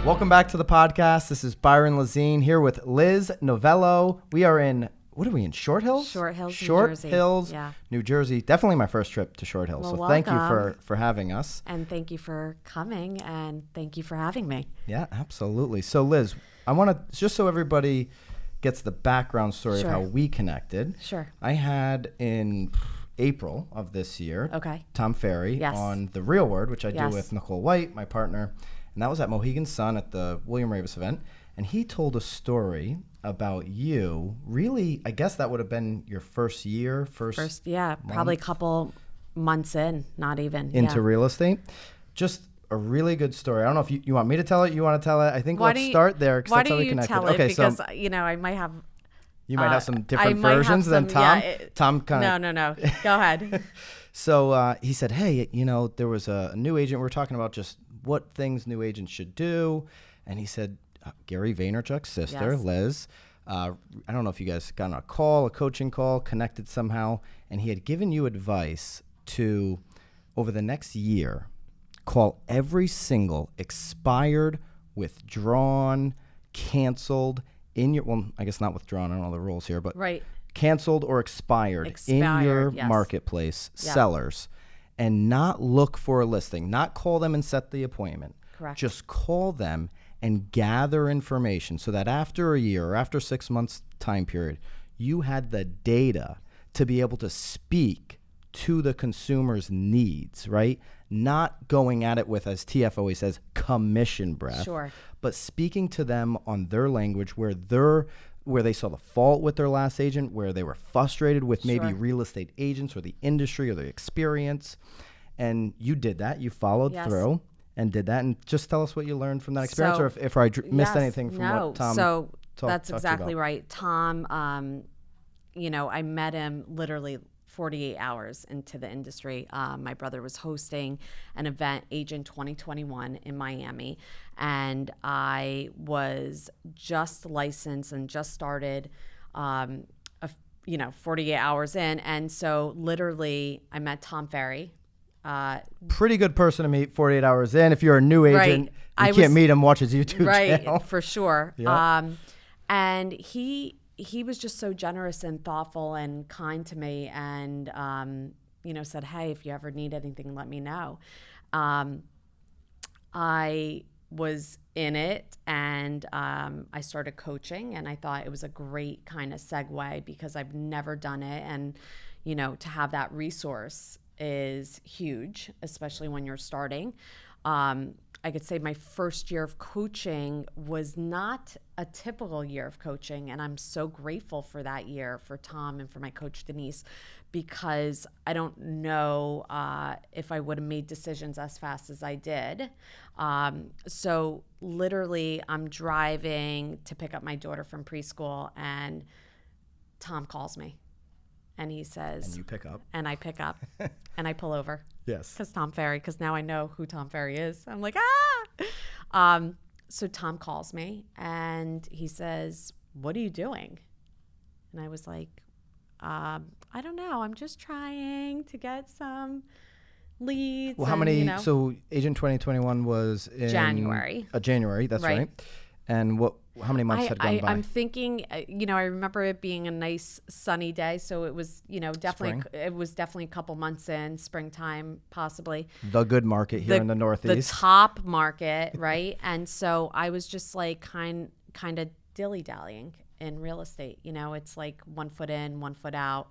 Welcome back to the podcast. This is Byron Lazine here with Liz Novello. We are in, what are we in, Short Hills? Short Hills, Short New Jersey. Hills, Yeah. New Jersey. Definitely my first trip to Short Hills. Well, so thank you welcome. for having us. And thank you for coming, and thank you for having me. Yeah, absolutely. So Liz, I want to, just so everybody gets the background story Sure. of how we connected. Sure. I had in April of this year, Okay. Tom Ferry Yes. on The Real Word, which I do Yes. with Nicole White, my partner. And that was at Mohegan Sun at the William Ravis event. And he told a story about you. Really, I guess that would have been your first year, First, yeah, probably a couple months in, not even. into real estate. Just a really good story. I don't know if you want me to tell it, you want to tell it. I think let's start there because Why that's how don't we you connected. tell it? Okay, Because, so I might have... you might have some I different might have versions than some- Tom. yeah, Tom kind of... No. Go ahead. So he said, hey, there was a new agent. We were talking about just what things new agents should do. And he said, Gary Vaynerchuk's sister, Yes. Liz, I don't know if you guys got on a coaching call, connected somehow. And he had given you advice to, over the next year, call every single expired, withdrawn, canceled in your, well, I guess not withdrawn, I don't know the rules here, but Right. canceled or expired in your Yes. marketplace Yeah. sellers, and not look for a listing, not call them and set the appointment. Correct. Just call them and gather information so that after a year or after 6 months time period, you had the data to be able to speak to the consumer's needs, right? Not going at it with, as TF always says, commission breath, Sure. but speaking to them on their language where they saw the fault with their last agent, where they were frustrated with maybe Sure. real estate agents or the industry or the experience. And you did that. You followed Yes. through and did that. And just tell us what you learned from that experience, So, or if I missed Yes, anything from no. what Tom So talked that's to you exactly about. right. Tom, I met him literally 48 hours into the industry. My brother was hosting an event, Agent 2021 in Miami, and I was just licensed and just started, 48 hours in. And so literally I met Tom Ferry. Pretty good person to meet 48 hours in. If you're a new agent, I you can't was- meet him, watch his YouTube Right, channel. for sure. Yeah. And he was just so generous and thoughtful and kind to me, and said, hey, if you ever need anything, let me know. I was in it, and I started coaching, and I thought it was a great kind of segue because I've never done it, and to have that resource is huge, especially when you're starting. I could say my first year of coaching was not a typical year of coaching, and I'm so grateful for that year, for Tom and for my coach Denise, because I don't know if I would have made decisions as fast as I did. So literally, I'm driving to pick up my daughter from preschool, and Tom calls me, and he says, And you pick up. and I pick up, and I pull over. Yes. Because Tom Ferry, because now I know who Tom Ferry is. I'm like, So Tom calls me and he says, what are you doing? And I was like, I don't know. I'm just trying to get some leads. Well, how many? So Agent 2021 was in January. January, that's right. And how many months had gone by? I'm thinking, I remember it being a nice sunny day. So it was, definitely, it was definitely a couple months in, springtime, possibly. The good market here in the Northeast. The top market, right? And so I was just like kind of dilly-dallying in real estate. It's like 1 foot in, 1 foot out,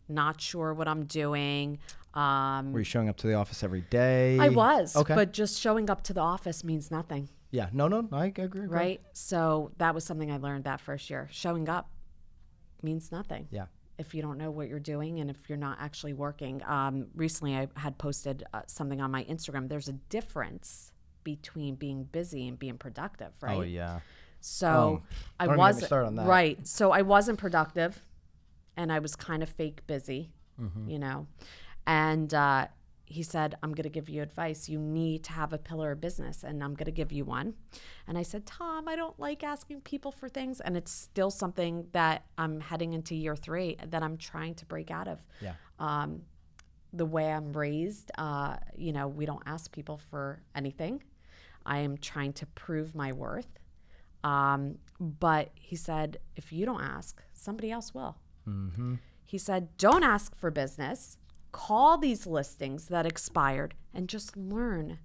not sure what I'm doing. Were you showing up to the office every day? I was, Okay. but just showing up to the office means nothing. Yeah, no, I agree. Right? So that was something I learned that first year. Showing up means nothing. Yeah. If you don't know what you're doing and if you're not actually working. Recently, I had posted something on my Instagram. There's a difference between being busy and being productive, right? Oh, yeah. So I don't even get me wasn't started on that. right. So I wasn't productive, and I was kind of fake busy, And he said, I'm going to give you advice. You need to have a pillar of business, and I'm going to give you one. And I said, Tom, I don't like asking people for things. And it's still something that I'm heading into year 3 that I'm trying to break out of. Yeah. The way I'm raised, we don't ask people for anything. I am trying to prove my worth. But he said, if you don't ask, somebody else will. Mm-hmm. He said, don't ask for business. Call these listings that expired and just learn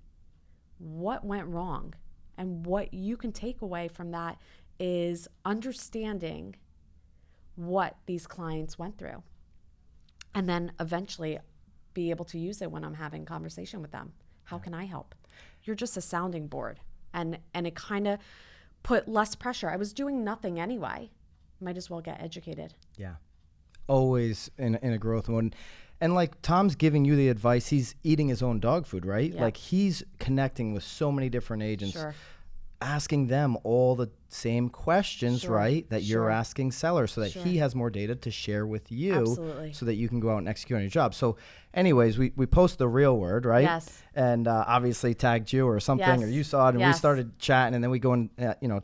what went wrong. And what you can take away from that is understanding what these clients went through. And then eventually be able to use it when I'm having conversation with them. How can I help? You're just a sounding board. And it kind of put less pressure. I was doing nothing anyway. Might as well get educated. Yeah. Always in a growth mode. And like Tom's giving you the advice, he's eating his own dog food, right? Yep. Like he's connecting with so many different agents, Sure. asking them all the same questions, Sure. right? That you're Sure. asking sellers so that Sure. he has more data to share with you. Absolutely. So that you can go out and execute on your job. So anyways, we post the real word, right? Yes. And obviously tagged you or something, Yes. or you saw it and we Yes. started chatting, and then we go and,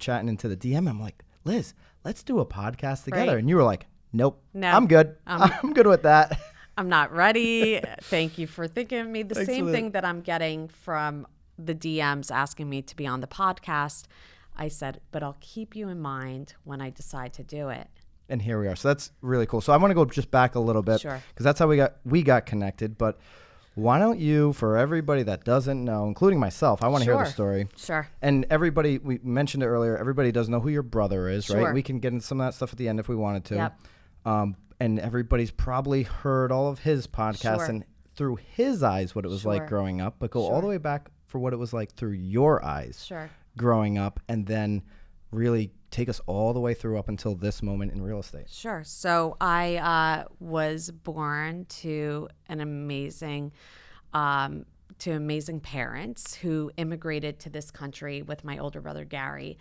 chatting into the DM. I'm like, Liz, let's do a podcast together. Right. And you were like, nope, No. I'm good. I'm good with that. I'm not ready. Thank you for thinking of me. The same Excellent. thing that I'm getting from the DMs asking me to be on the podcast. I said, but I'll keep you in mind when I decide to do it. And here we are. So that's really cool. So I want to go just back a little bit, Sure. because that's how we got connected. But why don't you, for everybody that doesn't know, including myself, I want to hear the Sure. story. Sure. And everybody, we mentioned it earlier, everybody does know who your brother is, Sure. right? We can get into some of that stuff at the end if we wanted to. Yep. And everybody's probably heard all of his podcasts Sure. and through his eyes what it was Sure. like growing up, but go all Sure. the way back for what it was like through your eyes Sure. growing up, and then really take us all the way through up until this moment in real estate. Sure. So I was born to an amazing parents who immigrated to this country with my older brother Gary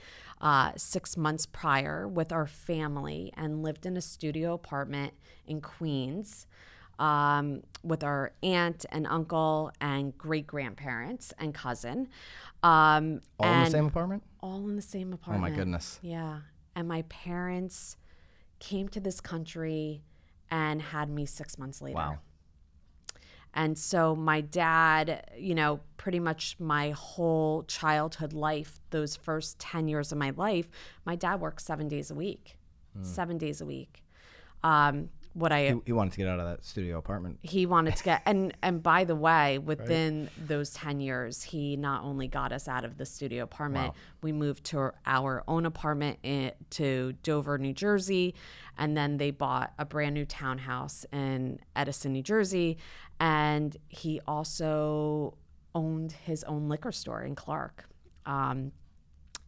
6 months prior with our family, and lived in a studio apartment in Queens with our aunt and uncle and great grandparents and cousin. All in the same apartment? All in the same Oh apartment. my goodness. Yeah. And my parents came to this country and had me 6 months later. Wow. And so my dad, pretty much my whole childhood life, those first 10 years of my life, my dad worked 7 days a week. 7 days a week. He wanted to get out of that studio apartment. He wanted to get, and by the way, within those 10 years, he not only got us out of the studio apartment, Wow. we moved to our own apartment to Dover, New Jersey, and then they bought a brand new townhouse in Edison, New Jersey, and he also owned his own liquor store in Clark,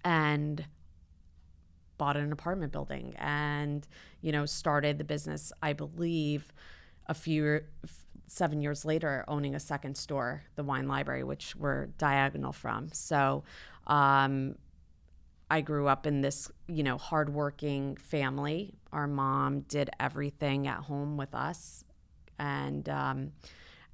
and bought an apartment building and, started the business, I believe, 7 years later, owning a second store, the Wine Library, which we're diagonal from. So I grew up in this, hardworking family. Our mom did everything at home with us. And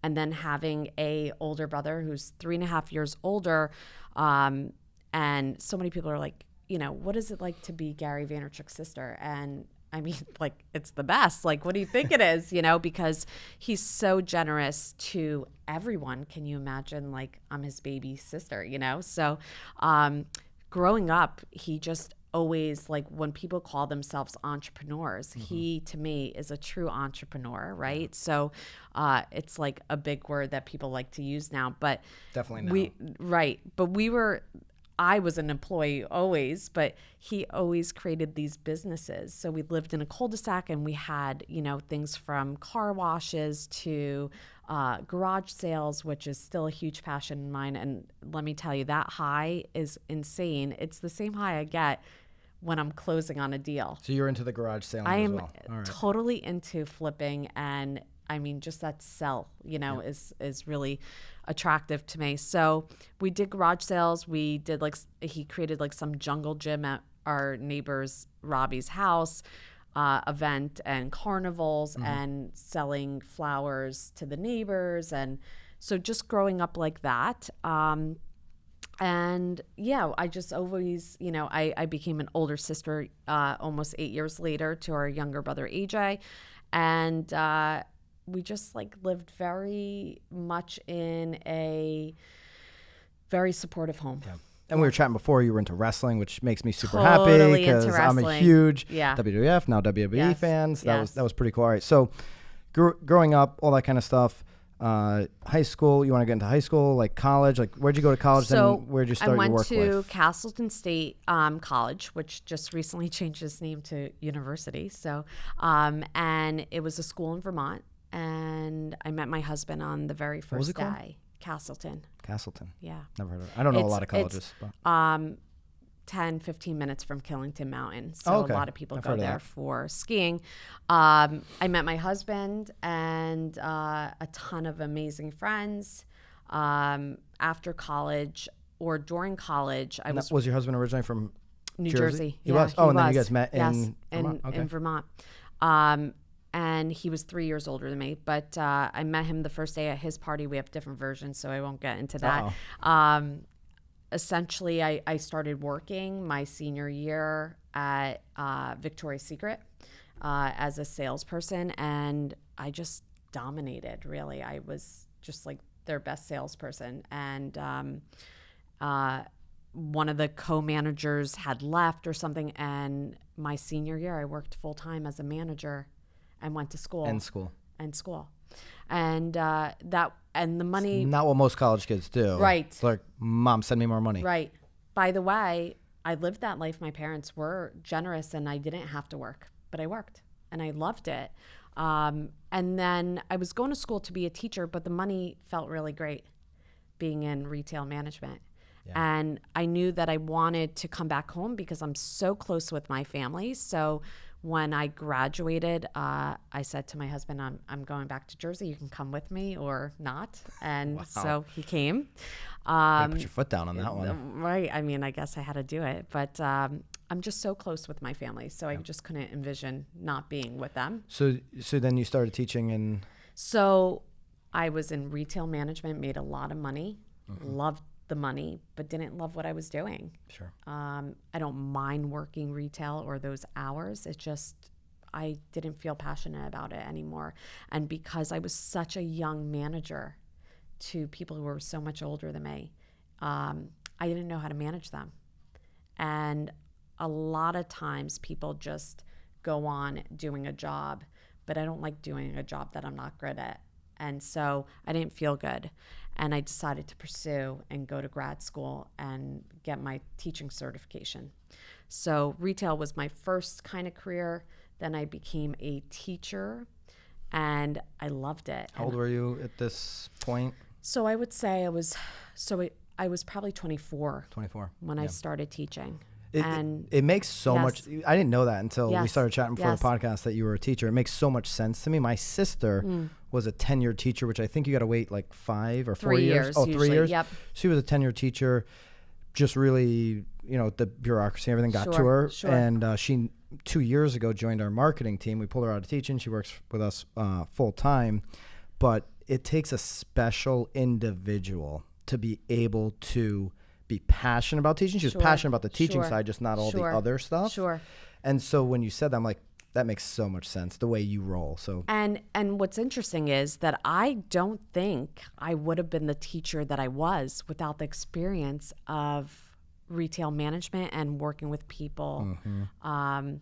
then having a older brother who's 3.5 years older. And so many people are like, what is it like to be Gary Vaynerchuk's sister? And I mean, like, it's the best. Like, what do you think it is? Because he's so generous to everyone. Can you imagine, like, I'm his baby sister, So growing up, he just always, like, when people call themselves entrepreneurs, he, to me, is a true entrepreneur, right? So it's like a big word that people like to use now. But Definitely now. But I was an employee always, but he always created these businesses. So we lived in a cul-de-sac, and we had, things from car washes to garage sales, which is still a huge passion of mine. And let me tell you, that high is insane. It's the same high I get when I'm closing on a deal. So you're into the garage sale I as am well. All right. totally into flipping, and I mean, just that sell, is really attractive to me. So we did garage sales. We did he created some jungle gym at our neighbor's Robbie's house, event and carnivals, and selling flowers to the neighbors. And so just growing up like that. And yeah, I just always, I became an older sister almost 8 years later to our younger brother, AJ. And we just lived very much in a very supportive home. Yeah. And we were chatting before, you were into wrestling, which makes me super Totally happy into because I'm a wrestling. huge Yeah. WWF, now WWE Yes. fan. So Yes. that was pretty cool. All right. So growing up, all that kind of stuff, high school, you want to get into high school, like college? Like, where'd you go to college? So then where'd you start your work I went to life? Castleton State College, which just recently changed its name to university. So, and it was a school in Vermont. And I met my husband on the very was first it called? day. Castleton. Castleton. Yeah. Never heard of it. I don't know a lot of colleges. But. 10, 15 minutes from Killington Mountain. So Oh, okay. a lot of people I've go heard of there that. for skiing. I met my husband and a ton of amazing friends. After college or during college, I Was your husband originally from New Jersey. He was? Oh, and then you guys met yes, in Vermont? Okay. in Vermont. And he was 3 years older than me. But I met him the first day at his party. We have different versions, so I won't get into that. Essentially, I started working my senior year at Victoria's Secret as a salesperson, and I just dominated, really. I was just like their best salesperson. And one of the co-managers had left or something, and my senior year, I worked full-time as a manager and went to school. And school. And the money. Not what most college kids do. Right. It's like, Mom, send me more money. Right. By the way, I lived that life. My parents were generous and I didn't have to work, but I worked and I loved it. And then I was going to school to be a teacher, but the money felt really great being in retail management. Yeah. And I knew that I wanted to come back home because I'm so close with my family. So when I graduated, I said to my husband, I'm going back to Jersey. You can come with me or not. And Wow. So he came. Put your foot down on that one. Right. I mean, I guess I had to do it. But I'm just so close with my family. So I just couldn't envision not being with them. So then you started teaching in... So I was in retail management, made a lot of money, loved the money, but didn't love what I was doing. Sure. I don't mind working retail or those hours. It just, I didn't feel passionate about it anymore. And because I was such a young manager to people who were so much older than me, I didn't know how to manage them. And a lot of times people just go on doing a job, but I don't like doing a job that I'm not good at. And so I didn't feel good. And I decided to pursue and go to grad school and get my teaching certification. So retail was my first kind of career. Then I became a teacher and I loved it. How old were you at this point? So I would say I was probably 24. 24. When I started teaching. It makes so much. I didn't know that until we started chatting before the podcast that you were a teacher. It makes so much sense to me. My sister was a tenured teacher, which I think you got to wait like 5 or 4 years. Oh, 3 years. Yep. She was a tenured teacher. Just really, the bureaucracy, everything got to her. Sure. And she 2 years ago joined our marketing team. We pulled her out of teaching. She works with us full time. But it takes a special individual to be able to be passionate about teaching. She was passionate about the teaching side, just not all the other stuff. Sure. And so when you said that, I'm like, that makes so much sense, the way you roll. So and what's interesting is that I don't think I would have been the teacher that I was without the experience of retail management and working with people. I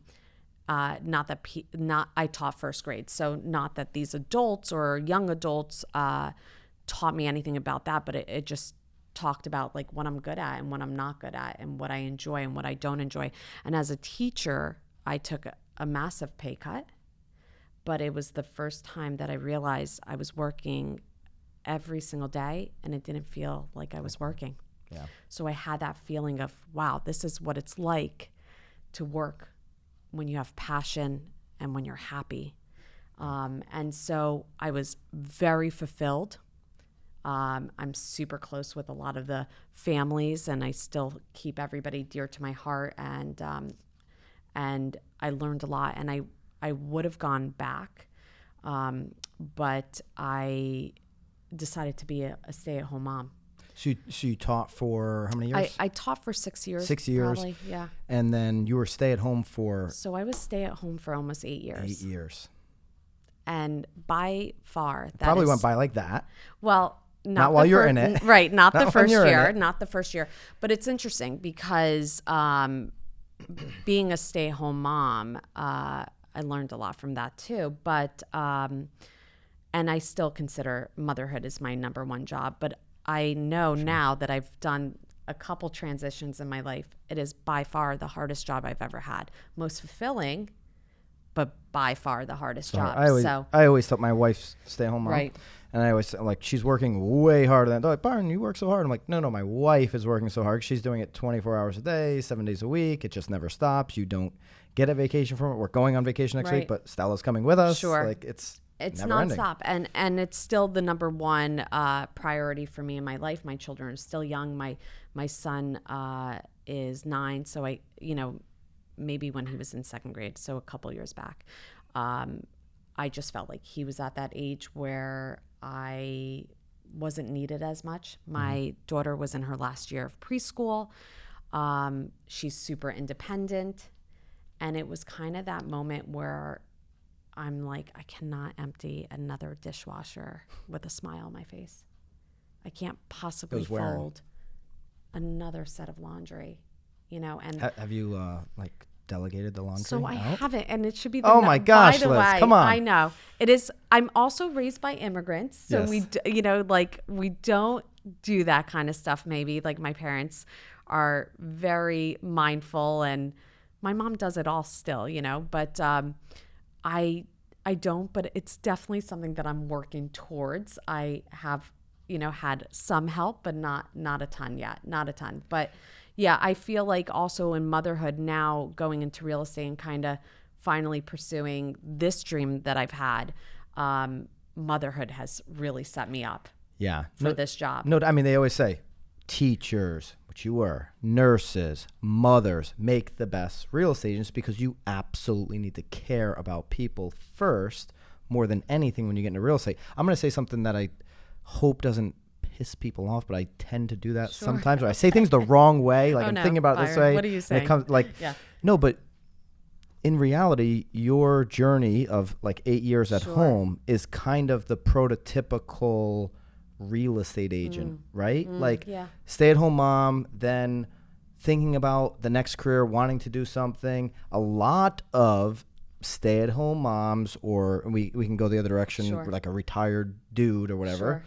taught first grade, so not that these adults or young adults taught me anything about that, but it just talked about like what I'm good at and what I'm not good at and what I enjoy and what I don't enjoy. And as a teacher, I took a massive pay cut, but it was the first time that I realized I was working every single day and it didn't feel like I was working. Yeah. So I had that feeling of, wow, this is what it's like to work when you have passion and when you're happy. And so I was very fulfilled. I'm super close with a lot of the families, and I still keep everybody dear to my heart. And I learned a lot, and I would have gone back, but I decided to be a stay-at-home mom. So you taught for how many years? I taught for 6 years. 6 years. Probably, yeah. And then you were stay-at-home for? So I was stay-at-home for almost 8 years. 8 years. And by far, that probably went by like that. Well, Not while you're in it. Right. Not the Not when first you're in year. it. Not the first year. But it's interesting because being a stay-at-home mom, I learned a lot from that too. But and I still consider motherhood as my number one job. But I know now that I've done a couple transitions in my life, it is by far the hardest job I've ever had. Most fulfilling, but by far the hardest job. I always thought my wife's stay-at-home mom. Right. And I always like, she's working way harder than. They're like, Byron, you work so hard. I'm like, no, my wife is working so hard. She's doing it 24 hours a day, 7 days a week. It just never stops. You don't get a vacation from it. We're going on vacation next week, but Stella's coming with us. Sure. Like it's nonstop, and it's still the number one priority for me in my life. My children are still young. My son is 9, so maybe when he was in 2nd grade, so a couple years back, I just felt like he was at that age where I wasn't needed as much. My daughter was in her last year of preschool. She's super independent, and it was kind of that moment where I'm like, I cannot empty another dishwasher with a smile on my face. I can't possibly fold another set of laundry, and have you delegated the laundry? So I haven't, and it should be. Oh my gosh, by the Liz, way, come on! I know it is. I'm also raised by immigrants, so we don't do that kind of stuff. Maybe like my parents are very mindful, and my mom does it all still, but I don't. But it's definitely something that I'm working towards. I have had some help, but not a ton yet, not a ton, but. Yeah, I feel like also in motherhood now, going into real estate and kind of finally pursuing this dream that I've had, motherhood has really set me up for this job. No, I mean, they always say teachers, which you were, nurses, mothers, make the best real estate agents because you absolutely need to care about people first more than anything when you get into real estate. I'm going to say something that I hope doesn't piss people off, but I tend to do that sometimes. Or I say things the wrong way. Like I'm thinking about it this way. What are you saying? And it comes no, but in reality, your journey of 8 years at home is kind of the prototypical real estate agent, right? Stay-at-home mom, then thinking about the next career, wanting to do something. A lot of stay-at-home moms, or we can go the other direction, like a retired dude or whatever.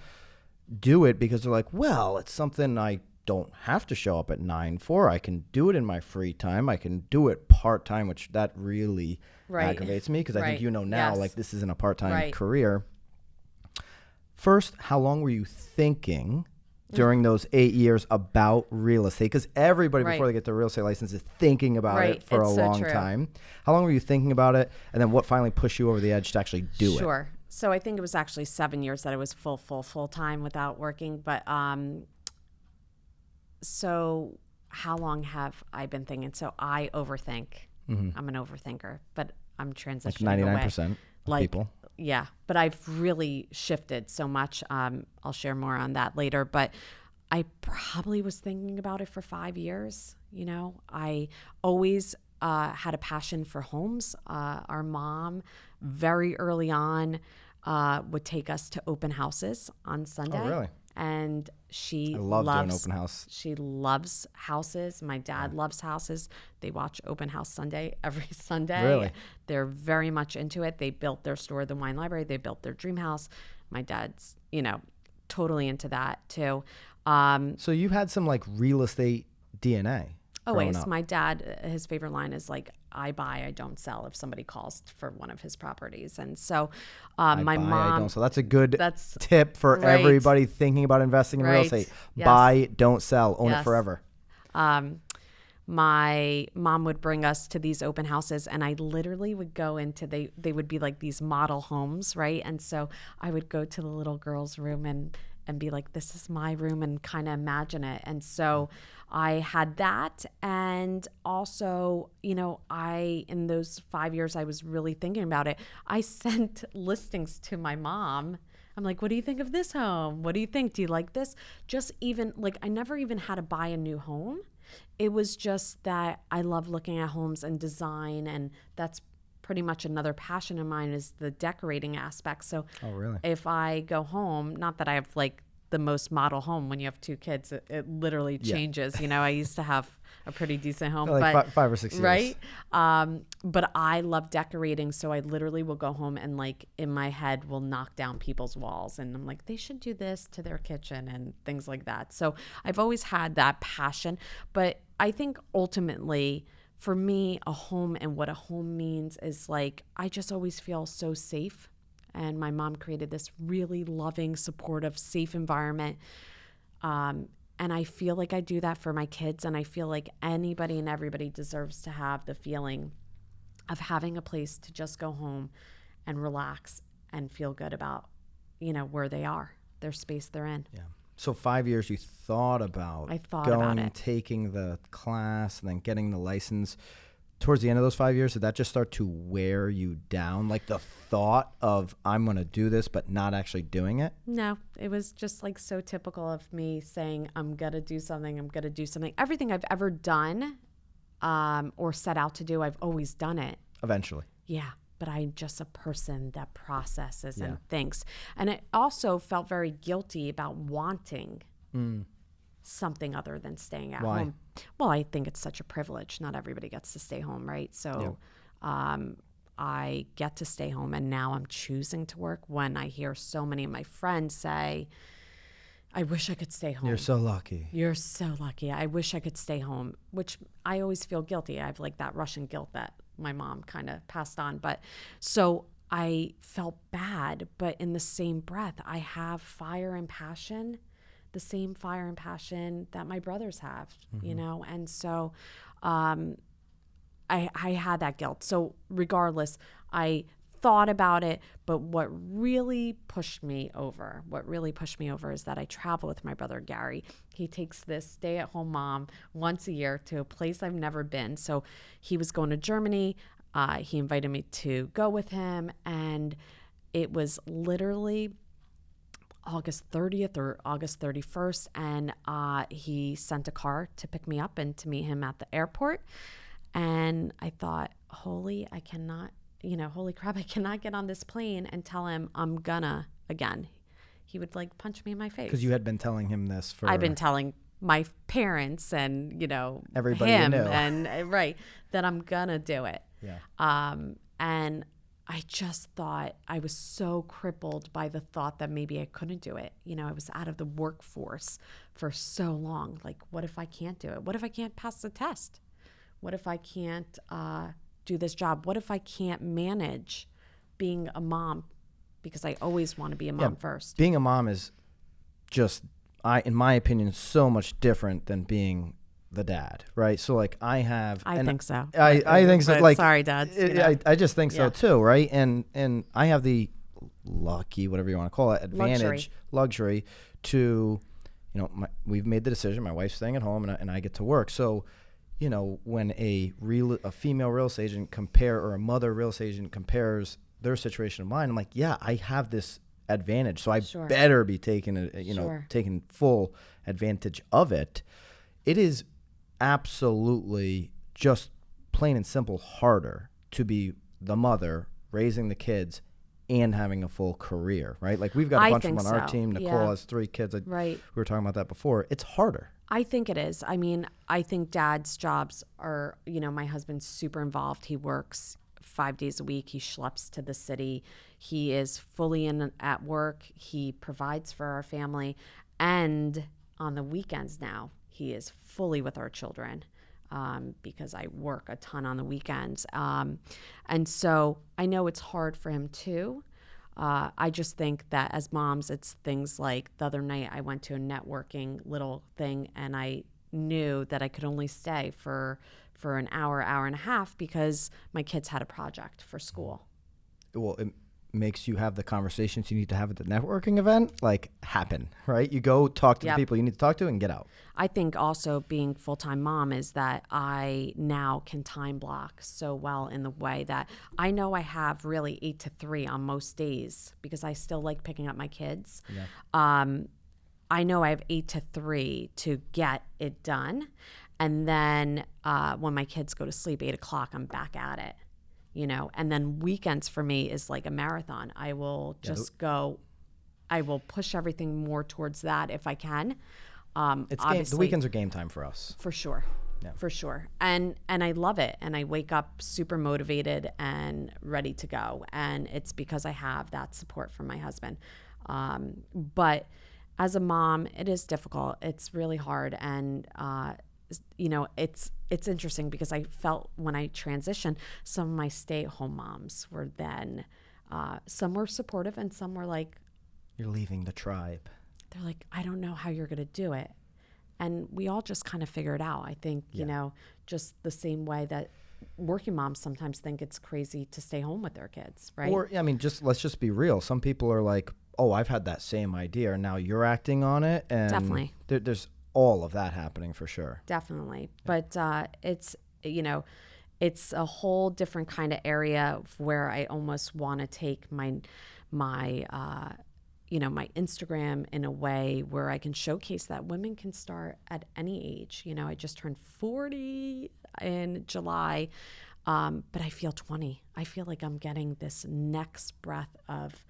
Do it because they're like, well, it's something I don't have to show up at 9 for. I can do it in my free time. I can do it part-time, which that really aggravates me because I think now, this isn't a part-time career. First, how long were you thinking during those 8 years about real estate? Because everybody before they get their real estate license is thinking about it for a long time. How long were you thinking about it? And then what finally pushed you over the edge to actually do it? Sure. So I think it was actually 7 years that I was full time without working. But so how long have I been thinking? So I overthink. I'm an overthinker, but I'm transitioning like 99% of people. Yeah, but I've really shifted so much. I'll share more on that later. But I probably was thinking about it for 5 years. I always had a passion for homes. Our mom, very early on, would take us to open houses on Sunday. Oh, really? And she doing open house. She loves houses. My dad loves houses. They watch Open House Sunday every Sunday. Really? They're very much into it. They built their store, the wine library. They built their dream house. My dad's, totally into that too. So you've had some real estate DNA. Always. My dad, his favorite line is I buy, I don't sell if somebody calls for one of his properties. And so my mom. I don't sell. That's a good tip for everybody thinking about investing in real estate. Yes. Buy, don't sell, own it forever. My mom would bring us to these open houses, and I literally would go into, they would be like these model homes, right? And so I would go to the little girl's room and be like, this is my room, and kind of imagine it. And so I had that. And also, in those 5 years I was really thinking about it, I sent listings to my mom. I'm like, what do you think of this home? What do you think? Do you like this? Just even I never even had to buy a new home. It was just that I love looking at homes and design, and that's pretty much another passion of mine is the decorating aspect. So oh, really? If I go home, not that I have the most model home when you have 2 kids. It literally changes. You know, I used to have a pretty decent home, like but 5 or 6 years. right. But I love decorating. So I literally will go home and like in my head will knock down people's walls. And I'm like, they should do this to their kitchen and things like that. So I've always had that passion. But I think ultimately for me, a home and what a home means is like, I just always feel so safe. And my mom created this really loving, supportive, safe environment. And I feel like I do that for my kids. And I feel like anybody and everybody deserves to have the feeling of having a place to just go home and relax and feel good about, you know, where they are, their space they're in. Yeah. So 5 years you thought about taking the class and then getting the license. Towards the end of those 5 years, did that just start to wear you down? Like the thought of I'm going to do this, but not actually doing it? No, it was just like so typical of me saying, I'm going to do something. I'm going to do something. Everything I've ever done or set out to do, I've always done it. Eventually. Yeah. But I'm just a person that processes and thinks. And it also felt very guilty about wanting something other than staying at home. Well, I think it's such a privilege. Not everybody gets to stay home, right? So I get to stay home, and now I'm choosing to work when I hear so many of my friends say, I wish I could stay home. You're so lucky. You're so lucky. I wish I could stay home, which I always feel guilty. I have like that Russian guilt that my mom kind of passed on. But so I felt bad, but in the same breath, I have fire and passion, the same fire and passion that my brothers have, you know? And so I had that guilt. So regardless, I thought about it, but what really pushed me over is that I travel with my brother, Gary. He takes this stay-at-home mom once a year to a place I've never been. So he was going to Germany. He invited me to go with him, and it was literally August 30th or August 31st, and he sent a car to pick me up and to meet him at the airport. And I thought, holy crap, I cannot get on this plane and tell him I'm gonna again. He would like punch me in my face. Because you had been telling him this for... I've been telling my parents and, you know, everybody him you knew. And that I'm gonna do it. Yeah. And I just thought I was so crippled by the thought that maybe I couldn't do it. You know, I was out of the workforce for so long. Like, what if I can't do it? What if I can't pass the test? What if I can't do this job? What if I can't manage being a mom? Because I always want to be a mom first. Being a mom is just, in my opinion, so much different than being the dad, right? So like I think so. I think so. Like, sorry, dads. I just think so too, right? And I have the lucky, whatever you want to call it, luxury to, you know, we've made the decision. My wife's staying at home, and I get to work. So, you know, when a female real estate agent or a mother real estate agent compares their situation to mine, I'm like, yeah, I have this advantage, so I better be taking full advantage of it. It is absolutely just plain and simple harder to be the mother raising the kids and having a full career, right? Like we've got a bunch of them on our team. Nicole has 3 kids. We were talking about that before. It's harder. I think it is. I mean, I think dad's jobs are, you know, my husband's super involved. He works 5 days a week. He schleps to the city. He is fully in at work. He provides for our family. And on the weekends now, he is fully with our children because I work a ton on the weekends. And so I know it's hard for him too. I just think that as moms, it's things like the other night I went to a networking little thing, and I knew that I could only stay for an hour and a half because my kids had a project for school. Well, it makes you have the conversations you need to have at the networking event happen, right? You go talk to the people you need to talk to and get out. I think also being full-time mom is that I now can time block so well in the way that I know I have really 8 to 3 on most days because I still like picking up my kids. Yeah. I know I have 8 to 3 to get it done. And then when my kids go to sleep, 8 o'clock, I'm back at it. You know, and then weekends for me is like a marathon. I will just go I will push everything more towards that if I can. The weekends are game time for us. For sure. Yeah. For sure. And I love it. And I wake up super motivated and ready to go. And it's because I have that support from my husband. But as a mom, it is difficult. It's really hard. And, it's interesting because I felt when I transitioned, some of my stay-at-home moms were then, some were supportive and some were like, you're leaving the tribe. They're like, I don't know how you're going to do it. And we all just kind of figure it out. I think, just the same way that working moms sometimes think it's crazy to stay home with their kids, right? Or, let's just be real. Some people are like, oh, I've had that same idea, and now you're acting on it. And definitely. There's all of that happening for sure. Definitely. But it's a whole different kind of area where I almost want to take my Instagram in a way where I can showcase that women can start at any age. I just turned 40 in July, but I feel 20. I feel like I'm getting this next breath of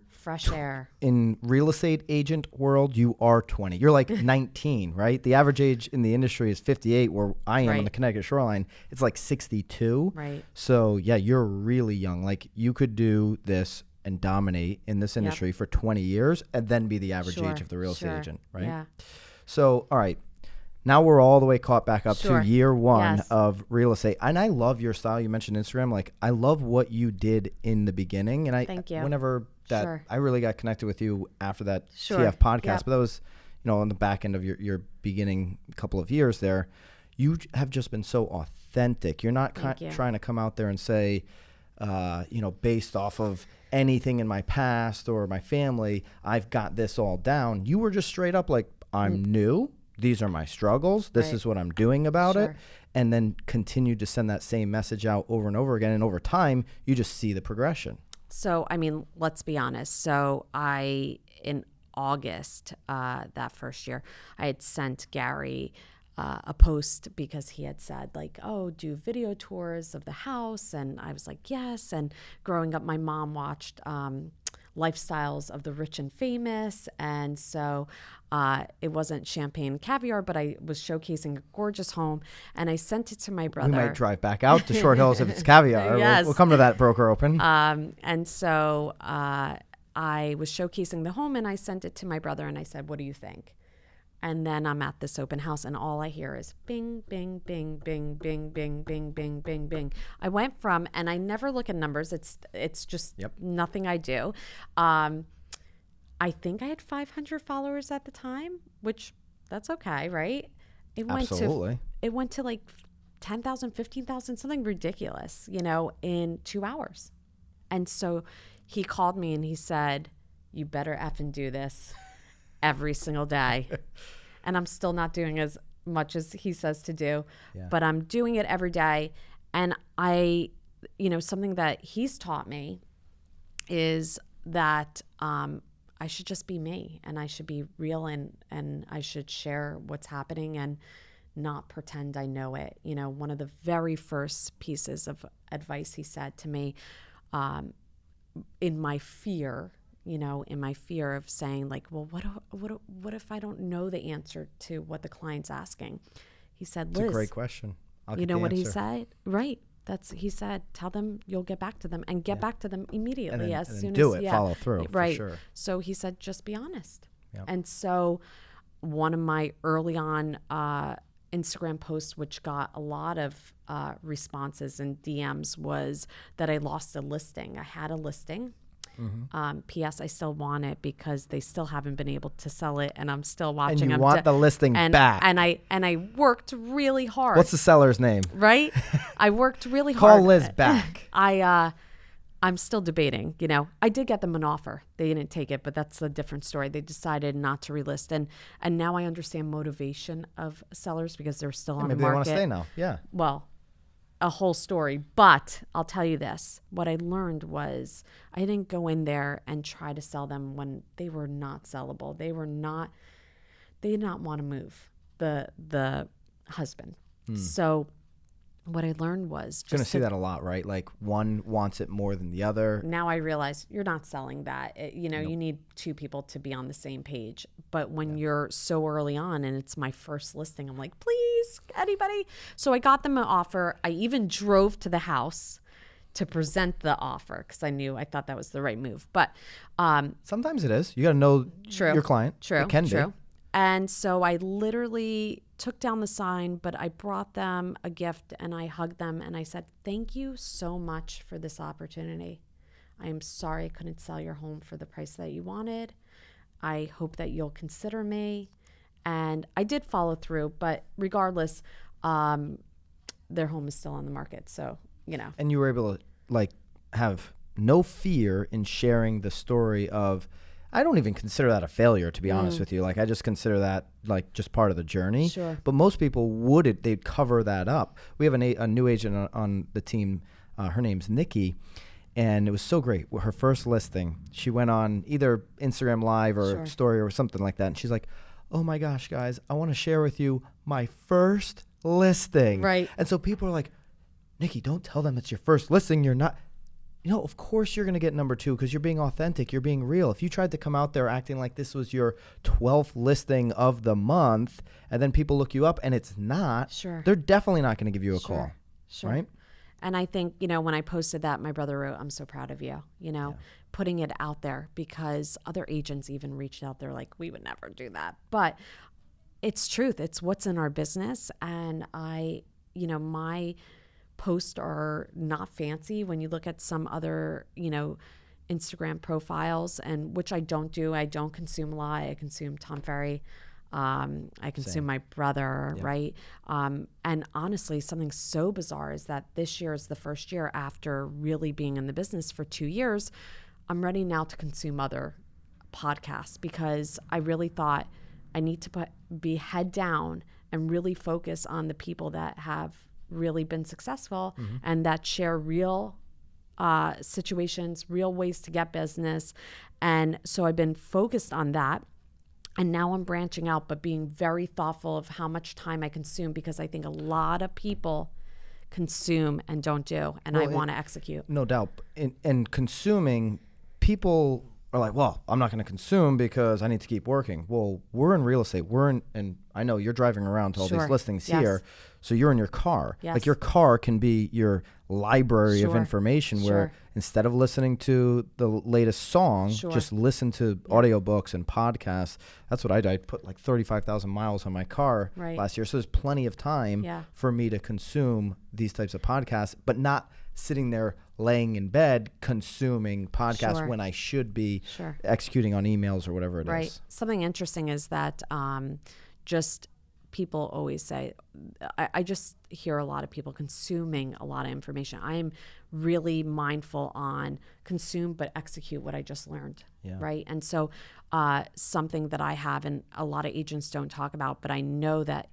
fresh air. In real estate agent world, you are 20. You're like 19, right? The average age in the industry is 58, where I am on the Connecticut shoreline. It's like 62. Right. So, yeah, you're really young. Like, you could do this and dominate in this industry for 20 years and then be the average age of the real estate agent, right? Yeah. So, all right. Now we're all the way caught back up to year one of real estate. And I love your style. You mentioned Instagram. Like, I love what you did in the beginning. And Thank you. Whenever that, I really got connected with you after that TF podcast, but that was, on the back end of your beginning couple of years there. You have just been so authentic. You're not trying to come out there and say, based off of anything in my past or my family, I've got this all down. You were just straight up like, I'm new. These are my struggles. This is what I'm doing about it. And then continue to send that same message out over and over again. And over time, you just see the progression. So, let's be honest. So in August, that first year, I had sent Gary a post because he had said like, oh, do video tours of the house. And I was like, yes. And growing up, my mom watched Lifestyles of the Rich and Famous. And so it wasn't champagne and caviar, but I was showcasing a gorgeous home. And I sent it to my brother. We might drive back out to Short Hills if it's caviar. Yes. We'll come to that broker open. And so I was showcasing the home and I sent it to my brother and I said, what do you think? And then I'm at this open house and all I hear is bing, bing, bing, bing, bing, bing, bing, bing, bing, bing. I went from, and I never look at numbers. It's just nothing I do. I think I had 500 followers at the time, which that's okay, right? It went to like 10,000, 15,000, something ridiculous, in 2 hours. And so he called me and he said, you better effing do this every single day. And I'm still not doing as much as he says to do, but I'm doing it every day. And something that he's taught me is that I should just be me and I should be real and I should share what's happening and not pretend I know it. One of the very first pieces of advice he said to me in my fear of saying like, well, what if I don't know the answer to what the client's asking? He said, Liz, it's a great question. You know what he said? Right. He said, tell them you'll get back to them and get back to them immediately as soon as follow through. Right. For sure. So he said, just be honest. Yep. And so one of my early on Instagram posts, which got a lot of responses and DMs, was that I lost a listing. I had a listing. Mm-hmm. P.S. I still want it because they still haven't been able to sell it, and I'm still watching. And you want the listing back. And I worked really hard. What's the seller's name? Right? I worked really hard. Call Liz back. I'm still debating. I did get them an offer. They didn't take it, but that's a different story. They decided not to relist, and now I understand motivation of sellers because they're still on the market. Maybe they want to stay now. Yeah. Well, a whole story, but I'll tell you this. What I learned was I didn't go in there and try to sell them when they were not sellable. They did not want to move, the husband. So what I learned was You're going to see that a lot, right? Like one wants it more than the other. Now I realize you're not selling that. You need two people to be on the same page. But when you're so early on and it's my first listing, I'm like, please, anybody. So I got them an offer. I even drove to the house to present the offer because I thought that was the right move. But sometimes it is. You got to know your client. True. It can be. And so I literally took down the sign, but I brought them a gift and I hugged them and I said, thank you so much for this opportunity. I am sorry I couldn't sell your home for the price that you wanted. I hope that you'll consider me. And I did follow through, but regardless, their home is still on the market. So, And you were able to like have no fear in sharing the story of, I don't even consider that a failure, to be honest with you. Like, I just consider that like just part of the journey. Sure. But most people they'd cover that up. We have a new agent on the team. Her name's Nikki. And it was so great. Her first listing, she went on either Instagram Live or story or something like that. And she's like, oh my gosh, guys, I want to share with you my first listing. Right. And so people are like, Nikki, don't tell them it's your first listing. You're not. Of course you're going to get number 2 because you're being authentic. You're being real. If you tried to come out there acting like this was your 12th listing of the month and then people look you up and it's not, they're definitely not going to give you a call. Sure. Right? And I think, when I posted that, my brother wrote, I'm so proud of you, putting it out there because other agents even reached out. They're like, we would never do that. But it's truth. It's what's in our business. And my posts are not fancy when you look at some other, Instagram profiles, and which I don't do. I don't consume a lot. I consume Tom Ferry. I consume my brother, right? And honestly, something so bizarre is that this year is the first year after really being in the business for 2 years. I'm ready now to consume other podcasts because I really thought I need to be head down and really focus on the people that have really been successful and that share real situations, real ways to get business. And so I've been focused on that. And now I'm branching out, but being very thoughtful of how much time I consume because I think a lot of people consume and don't do. And I want to execute. No doubt. And consuming, people are like, well, I'm not going to consume because I need to keep working. Well, we're in real estate. And I know you're driving around to all these listings here. So you're in your car. Yes. Like your car can be your library of information where instead of listening to the latest song, just listen to audiobooks and podcasts. That's what I did. I put like 35,000 miles on my car last year. So there's plenty of time for me to consume these types of podcasts, but not sitting there laying in bed consuming podcasts when I should be executing on emails or whatever it is. Something interesting is that just people always say, I just hear a lot of people consuming a lot of information. I'm really mindful on consume but execute what I just learned, right? And so something that I have and a lot of agents don't talk about, but I know that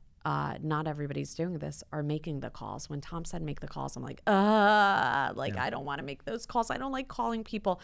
not everybody's doing this, are making the calls. When Tom said make the calls, I'm like, I don't want to make those calls. I don't like calling people.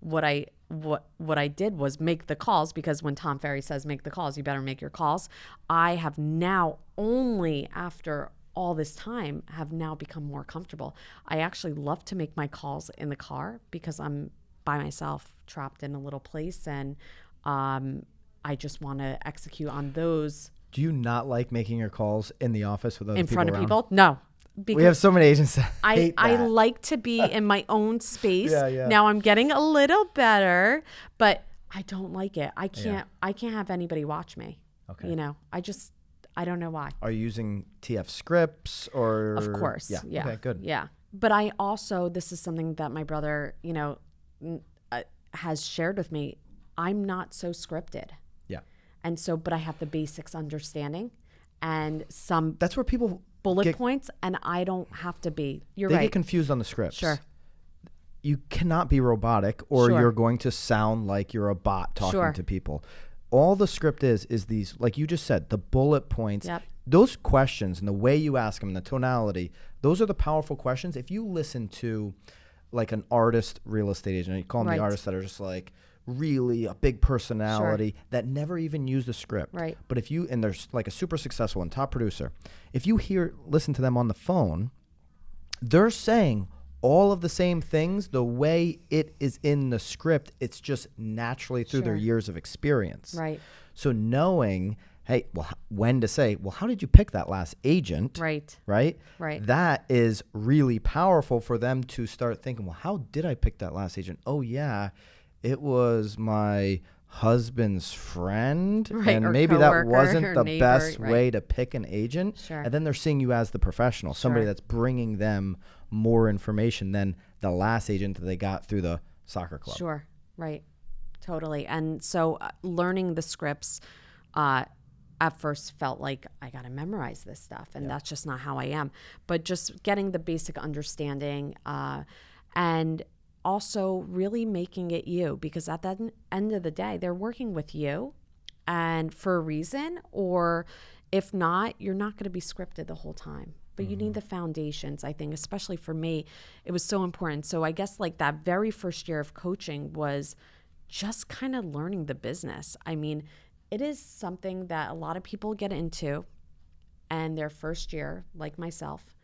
What I did was make the calls because when Tom Ferry says make the calls, you better make your calls. I have now only after all this time have now become more comfortable. I actually love to make my calls in the car because I'm by myself trapped in a little place and I just want to execute on those. Do you not like making your calls in the office with other people in front around? of people? No. We have so many agents that hate that. I like to be in my own space. Yeah. Now I'm getting a little better, but I don't like it. I can't have anybody watch me. Okay. I don't know why. Are you using TF scripts or? Of course. Yeah. Okay, good. Yeah. But I also, this is something that my brother, has shared with me. I'm not so scripted. Yeah. And so, but I have the basics understanding and some that's where people bullet points, and I don't have to be. They get confused on the scripts. Sure. You cannot be robotic or you're going to sound like you're a bot talking to people. All the script is these, like you just said, the bullet points. Yep. Those questions and the way you ask them, the tonality, those are the powerful questions. If you listen to like an artist real estate agent, you call them the artists that are just like really a big personality that never even used a script. Right. But if you, and there's like a super successful and top producer, if you listen to them on the phone, they're saying all of the same things the way it is in the script. It's just naturally through their years of experience. Right. So knowing, hey, well, when to say, well, how did you pick that last agent? Right. Right? Right. That is really powerful for them to start thinking, well, how did I pick that last agent? Oh, yeah, it was my husband's friend. Right, And or maybe that coworker wasn't or the neighbor, best right. way to pick an agent. Sure. And then they're seeing you as the professional, somebody that's bringing them more information than the last agent that they got through the soccer club. Sure. Right. Totally. And so learning the scripts, at first felt like I got to memorize this stuff, and that's just not how I am. But just getting the basic understanding, and also really making it you, because at the end of the day, they're working with you and for a reason, or if not, you're not going to be scripted the whole time. But you need the foundations, I think, especially for me, it was so important. So I guess like that very first year of coaching was just kind of learning the business. I mean, it is something that a lot of people get into, and their first year, like myself,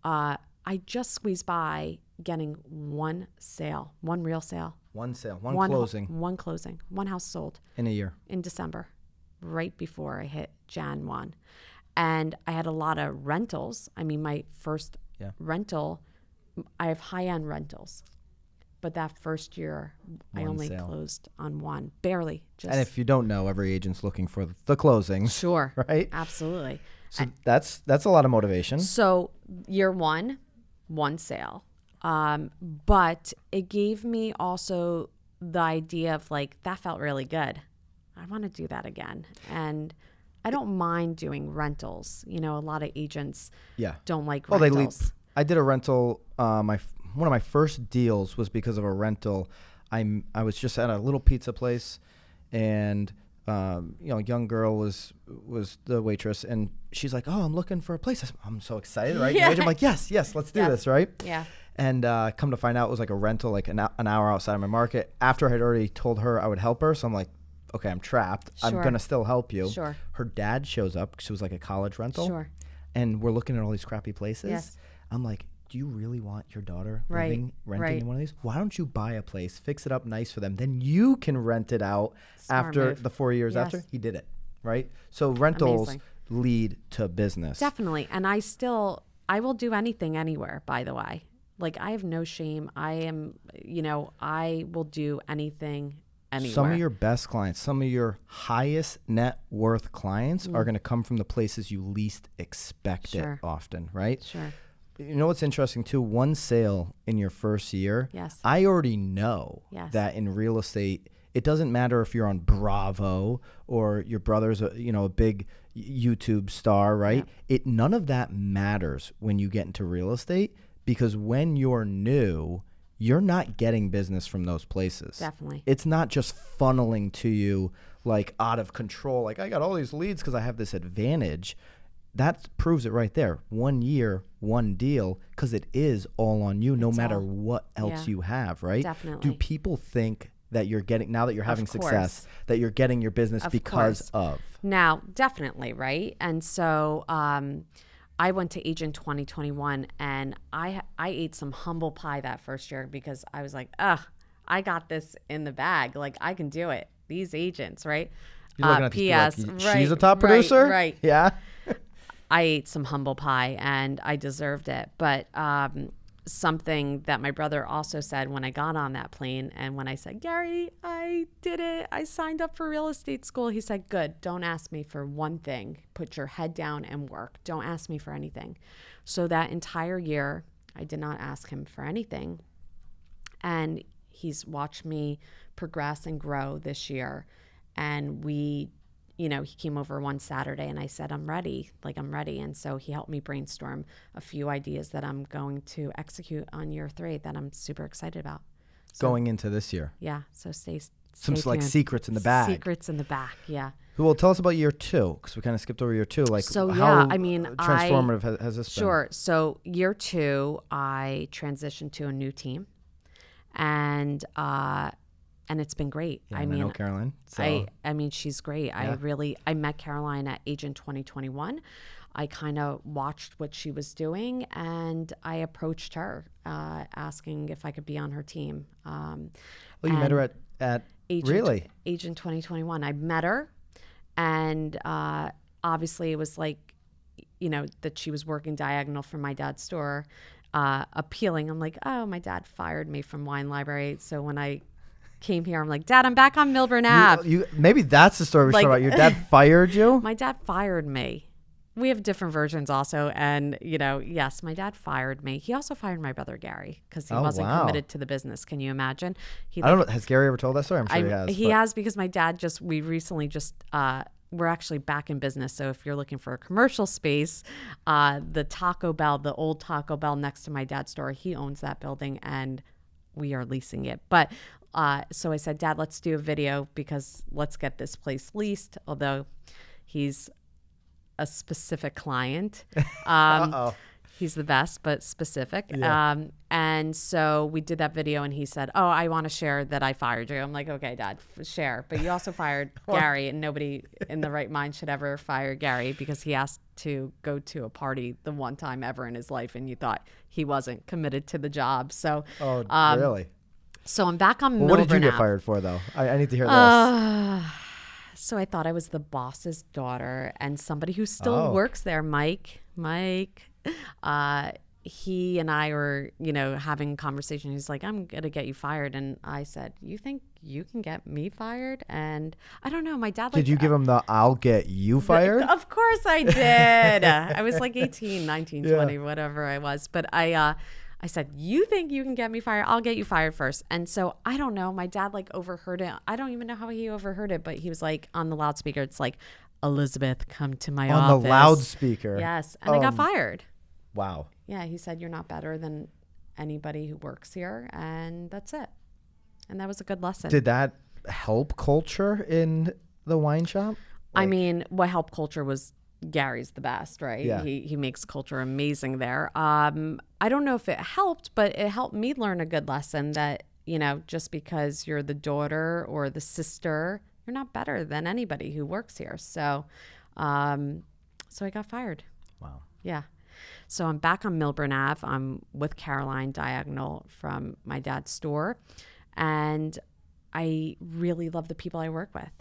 I just squeezed by getting one sale, one real sale. One sale, one closing. One closing, one house sold. In a year. In December, right before I hit Jan 1. And I had a lot of rentals. I mean, my first rental, I have high-end rentals. But that first year, I only closed on one, barely. Just. And if you don't know, every agent's looking for the closings. Sure. Right? Absolutely. So that's a lot of motivation. So year one sale. But it gave me also the idea of like, that felt really good. I want to do that again. And I don't mind doing rentals. You know, a lot of agents don't like rentals. I did a rental, one of my first deals was because of a rental. I was just at a little pizza place, and a young girl was the waitress, and she's like, "Oh, I'm looking for a place." I'm so excited, right? Yeah. I'm like, "Yes, let's do this," right? Yeah. And come to find out, it was like a rental, like an hour outside of my market. After I had already told her I would help her, so I'm like, "Okay, I'm trapped. Sure. I'm gonna still help you." Sure. Her dad shows up. She was like a college rental. Sure. And we're looking at all these crappy places. Yes. I'm like, do you really want your daughter renting right. in one of these? Why don't you buy a place, fix it up nice for them, then you can rent it out after move. the 4 years after? He did it, right? So rentals Amazing. lead to business. Definitely. And I will do anything anywhere, by the way. Like, I have no shame. I will do anything anywhere. Some of your best clients, some of your highest net worth clients are going to come from the places you least expect it often, right? Sure. You know what's interesting too? One sale in your first year. Yes. I already know that in real estate, it doesn't matter if you're on Bravo or your brother's a big YouTube star, right? None of that matters when you get into real estate, because when you're new, you're not getting business from those places. Definitely. It's not just funneling to you like out of control. Like, I got all these leads because I have this advantage. That proves it right there. 1 year, one deal, because it is all on you, no matter what else you have, right? Definitely. Do people think that you're getting, now that you're having success, that you're getting your business because of? Now, definitely, right? And so I went to Agent 2021, and I ate some humble pie that first year, because I was like, I got this in the bag. Like, I can do it. These agents, right? You're looking at P.S. this, like, she's a top producer? Right. Yeah. I ate some humble pie, and I deserved it. But something that my brother also said when I got on that plane, and when I said, Gary, I did it, I signed up for real estate school, he said, good, don't ask me for one thing. Put your head down and work. Don't ask me for anything. So that entire year, I did not ask him for anything. And he's watched me progress and grow this year. And he came over one Saturday, and I said, I'm ready. And so he helped me brainstorm a few ideas that I'm going to execute on year 3 that I'm super excited about. So, going into this year. Yeah. So stay some tuned. like secrets in the bag. Secrets in the back. Yeah. Well, tell us about year 2, because we kind of skipped over year 2. Like, so, how transformative has this been? Sure. So year 2, I transitioned to a new team, and and it's been great. Yeah, I know Caroline. So. I mean, she's great. Yeah. I met Caroline at Agent 2021. I kind of watched what she was doing, and I approached her asking if I could be on her team. You met her at Agent 2021. I met her, and obviously it was like, that she was working diagonal from my dad's store, appealing. I'm like, oh, my dad fired me from Wine Library. So when I came here, I'm like, Dad, I'm back on Milburn Ave. Maybe that's the story we should talk about. Your dad fired you? My dad fired me. We have different versions also. And, yes, my dad fired me. He also fired my brother, Gary, because he wasn't committed to the business. Can you imagine? I don't know. Has Gary ever told that story? I'm sure he has. He has, because my dad we recently we're actually back in business. So if you're looking for a commercial space, the Taco Bell, the old Taco Bell next to my dad's store, he owns that building and we are leasing it. But so I said, Dad, let's do a video because let's get this place leased. Although he's a specific client. He's the best, but specific. Yeah. And so we did that video and he said, oh, I want to share that I fired you. I'm like, okay, Dad, share. But you also fired Gary, and nobody in the right mind should ever fire Gary because he asked to go to a party the one time ever in his life and you thought he wasn't committed to the job. So, really? So I'm back on Milburn Ave. What did you get fired for, though? I need to hear this. So I thought I was the boss's daughter and somebody who still works there, Mike. He and I were, having a conversation. He's like, I'm going to get you fired. And I said, you think you can get me fired? And I don't know. My dad. Did you give him the I'll get you fired? Of course I did. I was like 18, 19, 20, whatever I was. But I said, you think you can get me fired? I'll get you fired first. And so I don't know. My dad overheard it. I don't even know how he overheard it, but he was like on the loudspeaker. It's like, Elizabeth, come to my office. On the loudspeaker. Yes. And I got fired. Wow. Yeah. He said, you're not better than anybody who works here. And that's it. And that was a good lesson. Did that help culture in the wine shop? I mean, what helped culture was Gary's the best, right? Yeah. He makes culture amazing there. I don't know if it helped, but it helped me learn a good lesson that, just because you're the daughter or the sister, you're not better than anybody who works here. So I got fired. Wow. Yeah. So I'm back on Milburn Ave. I'm with Caroline diagonal from my dad's store. And I really love the people I work with.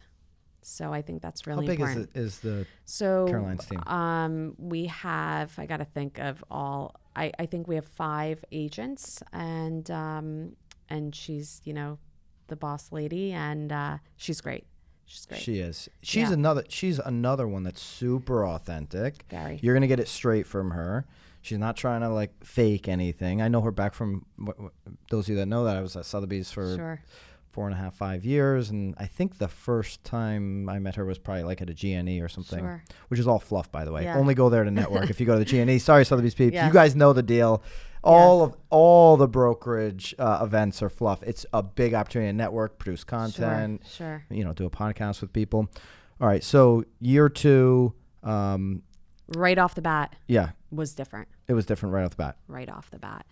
So I think that's really important. How big is the Caroline's team? We have, I got to think of all, I think we have 5 agents and she's, the boss lady and she's great. She's great. She is. She's another one that's super authentic. Very. You're going to get it straight from her. She's not trying to fake anything. I know her back from those of you that know that I was at Sotheby's for 4.5, 5 years. And I think the first time I met her was probably at a GNE or something, which is all fluff, by the way. Yeah. Only go there to network if you go to the GNE. Sorry, Sotheby's people. Yes. You guys know the deal. All the brokerage events are fluff. It's a big opportunity to network, produce content, sure. Do a podcast with people. All right. So year 2, right off the bat. Yeah. Was different. It was different right off the bat. Right off the bat.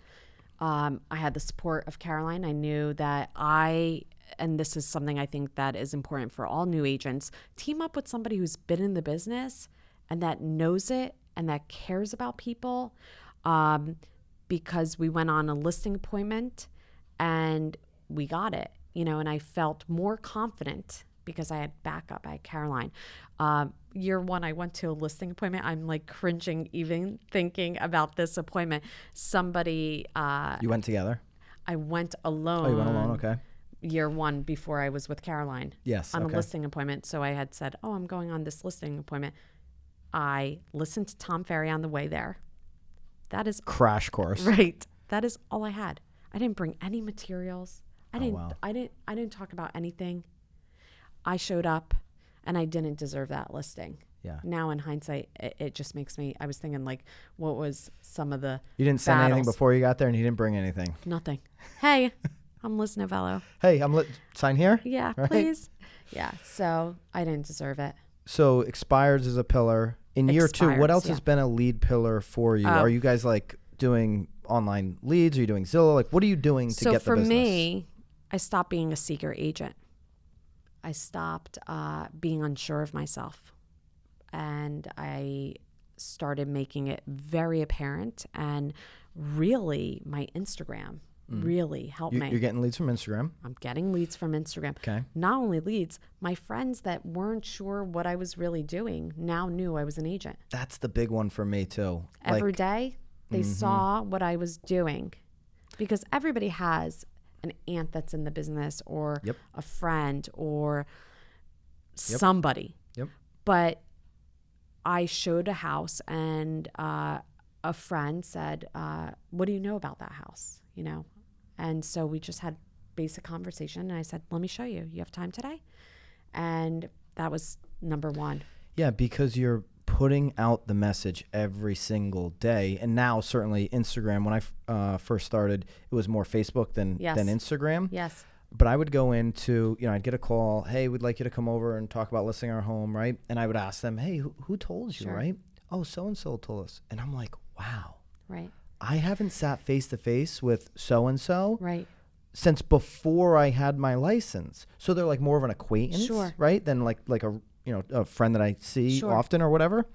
I had the support of Caroline. I knew that and this is something I think that is important for all new agents, team up with somebody who's been in the business and that knows it and that cares about people. Because we went on a listing appointment and we got it, and I felt more confident because I had backup. I had Caroline. Year 1, I went to a listing appointment. I'm cringing even thinking about this appointment. Somebody. You went together? I went alone. Oh, you went alone? Okay. Year 1 before I was with Caroline. Yes. On a listing appointment. So I had said, I'm going on this listing appointment. I listened to Tom Ferry on the way there. That is crash course. Right. That is all I had. I didn't bring any materials. I didn't talk about anything. I showed up and I didn't deserve that listing. Yeah. Now in hindsight, it just makes me, I was thinking what was some of the You didn't send anything before you got there and you didn't bring anything. Nothing. Hey, I'm Liz Novello. Hey, sign here? Yeah, right? Please. Yeah. So I didn't deserve it. So expireds is a pillar. In year 2, what else has been a lead pillar for you? Are you guys doing online leads? Are you doing Zillow? What are you doing to get the business? So for me, I stopped being a seeker agent. I stopped being unsure of myself. And I started making it very apparent. And really, my Instagram really helped me. You're getting leads from Instagram? I'm getting leads from Instagram. Okay. Not only leads, my friends that weren't sure what I was really doing now knew I was an agent. That's the big one for me too. Every day, they saw what I was doing. Because everybody has an aunt that's in the business or a friend or somebody. Yep. But I showed a house and a friend said, what do you know about that house? You know? And so we just had basic conversation. And I said, let me show you. You have time today? And that was number one. Yeah, because you're putting out the message every single day. And now certainly Instagram, when I first started, it was more Facebook than Instagram. Yes. But I would go into, I'd get a call, hey, we'd like you to come over and talk about listing our home, right? And I would ask them, hey, who told you, right? Oh, so-and-so told us. And I'm like, wow. Right. I haven't sat face-to-face with so-and-so since before I had my license. So they're like more of an acquaintance, right? Than like a friend that I see often or whatever.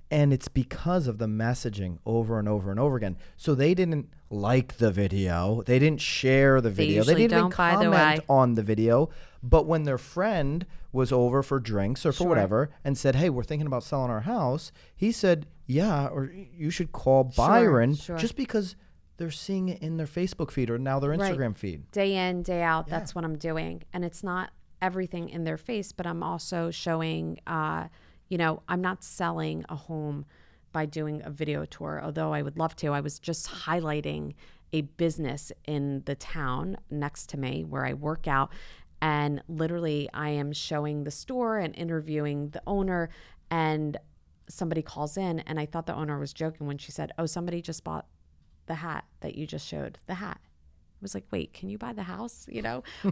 And it's because of the messaging over and over and over again. So they didn't like the video. They didn't share the video. They didn't even comment on the video. But when their friend was over for drinks or for whatever and said, hey, we're thinking about selling our house, he said, yeah, or you should call Byron just because they're seeing it in their Facebook feed or now their Instagram feed. Day in, day out, that's what I'm doing. And it's not everything in their face, but I'm also showing, I'm not selling a home by doing a video tour, although I would love to. I was just highlighting a business in the town next to me where I work out. And literally I am showing the store and interviewing the owner, and somebody calls in, and I thought the owner was joking when she said, oh, somebody just bought the hat that you just showed, the hat. I was like, wait, can you buy the house?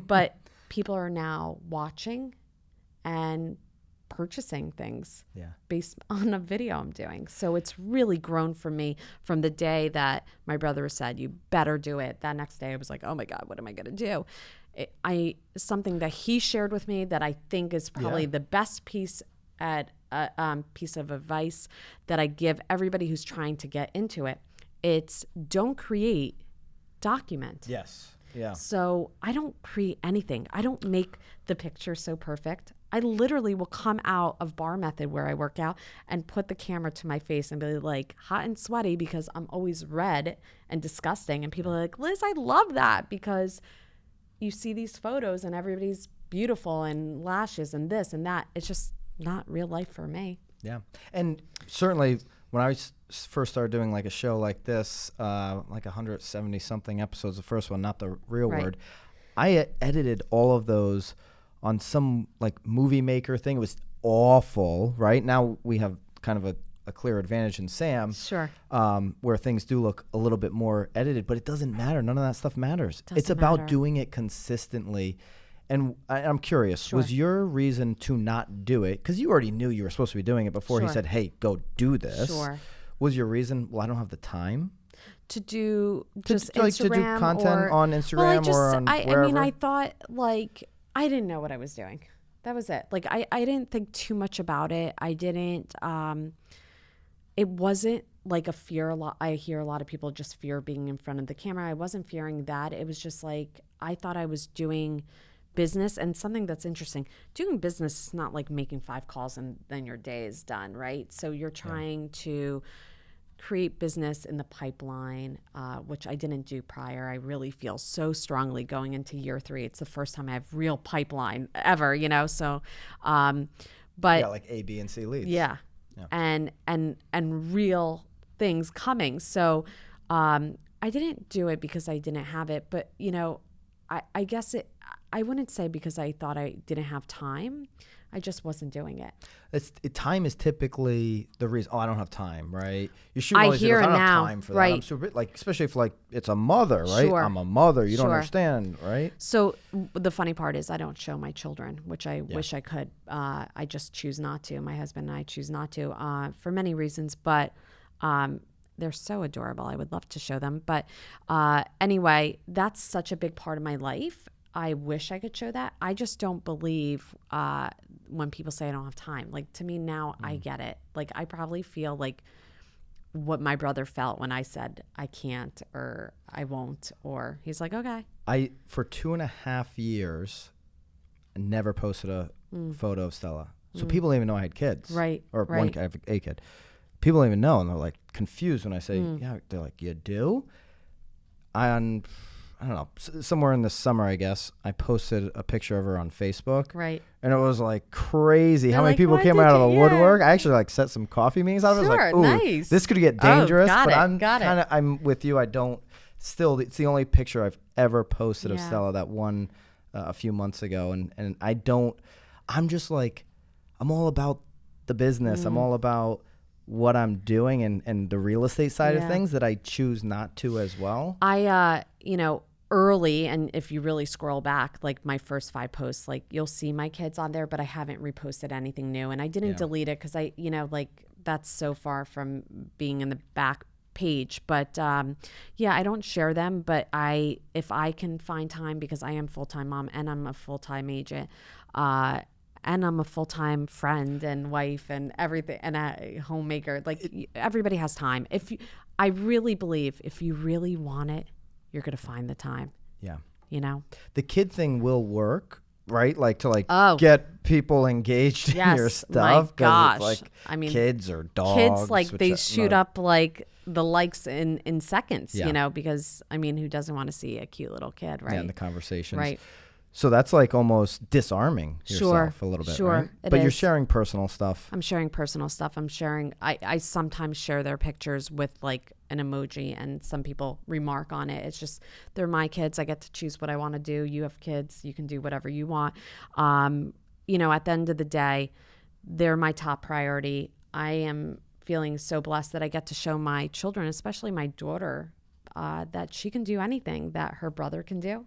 But people are now watching and purchasing things based on a video I'm doing. So it's really grown for me from the day that my brother said, you better do it. That next day I was like, oh my God, what am I going to do? Something that he shared with me that I think is probably the best piece of advice that I give everybody who's trying to get into it. It's don't create, document. Yes. Yeah. So I don't create anything. I don't make the picture so perfect. I literally will come out of bar method where I work out and put the camera to my face and be like hot and sweaty because I'm always red and disgusting. And people are like, Liz, I love that, because you see these photos and everybody's beautiful and lashes and this and that. It's just not real life for me. Yeah. And certainly when I first started doing like a show like this, like 170 something episodes, the first one, not the real word, I edited all of those on some like movie maker thing. It was awful, right? Now we have kind of a clear advantage in Sam, where things do look a little bit more edited, but it doesn't matter. None of that stuff matters. It's about doing it consistently. And I'm curious, was your reason to not do it, because you already knew you were supposed to be doing it before he said, hey, go do this. Was your reason, well, I don't have the time? To do just Instagram, to do content on Instagram or on wherever? I mean, I thought like, I didn't know what I was doing. That was it. Like, I didn't think too much about it. I didn't, it wasn't like a fear. I hear a lot of people just fear being in front of the camera. I wasn't fearing that. It was just like, I thought I was doing business. And something that's interesting, doing business is not like making 5 calls and then your day is done, right? So you're trying to create business in the pipeline, which I didn't do prior. I really feel so strongly going into year 3. It's the first time I have real pipeline ever, so, but like A, B, and C leads. Yeah. And real things coming. So, I didn't do it because I didn't have it, but I guess I wouldn't say because I thought I didn't have time. I just wasn't doing it. Time is typically the reason. Oh, I don't have time, right? You're shooting all these hear videos, I don't now, have time for that. I'm super, like, especially if like it's a mother, right? I'm a mother. You don't understand, right? So the funny part is I don't show my children, which I wish I could. I just choose not to. My husband and I choose not to for many reasons, but they're so adorable. I would love to show them. But anyway, that's such a big part of my life. I wish I could show that. I just don't believe when people say I don't have time. Like, to me now, I get it. Like, I probably feel like what my brother felt when I said I can't or I won't, or he's like, okay. For 2.5 years, never posted a photo of Stella. So people don't even know I had kids. Right. Or right. one kid, I have a kid. People don't even know, and they're like confused when I say, yeah. They're like, you do? I don't know, somewhere in the summer, I guess, I posted a picture of her on Facebook. Right. And it was like crazy how many like, people "Why came did out of the you-" woodwork. I actually like set some coffee meetings out of it. I was like, Sure, ooh, nice. this could get dangerous. got but it, I'm got it. kind of, I'm with you. It's the only picture I've ever posted of Yeah. Stella, that one a few months ago. And I'm just like, I'm all about the business. I'm all about what I'm doing and the real estate side of Yeah. things that I choose not to as well. I, early, and if you really scroll back, like my first 5 posts, like you'll see my kids on there, but I haven't reposted anything new. And I didn't delete it because that's so far from being in the back page. But I don't share them, but if I can find time, because I am full-time mom and I'm a full-time agent, and I'm a full-time friend and wife and everything, and a homemaker. Like, everybody has time. I really believe if you really want it, you're going to find the time. Yeah. The kid thing will work, right? Like to get people engaged in your stuff. My gosh. It's like, I mean, kids or dogs. Kids, like, they shoot up like the likes in seconds, because who doesn't want to see a cute little kid, right? Yeah, in the conversations. Right. So that's like almost disarming yourself a little bit, right? But you're sharing personal stuff. I'm sharing personal stuff. I sometimes share their pictures with like an emoji, and some people remark on it. It's just, they're my kids. I get to choose what I want to do. You have kids. You can do whatever you want. At the end of the day, they're my top priority. I am feeling so blessed that I get to show my children, especially my daughter, that she can do anything that her brother can do.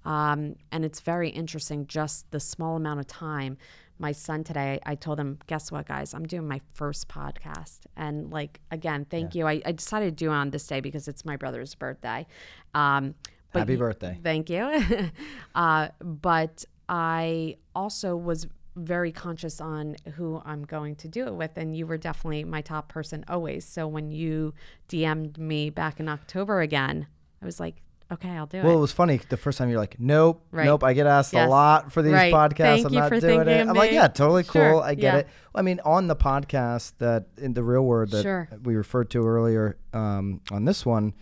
And it's very interesting, just the small amount of time. My son today, I told him, guess what, guys? I'm doing my first podcast. And like, again, thank you. I decided to do it on this day because it's my brother's birthday. Happy birthday. Thank you. But I also was very conscious on who I'm going to do it with. And you were definitely my top person always. So when you DM'd me back in October again, I was like, okay, I'll do it. Well, it was funny. The first time you're like, nope. I get asked a Yes. lot for these podcasts. Thank I'm you not for doing thinking it. of I'm like, me. yeah, totally cool. Sure. I get it. I mean, on the podcast that in the real word that Sure. we referred to earlier on this one,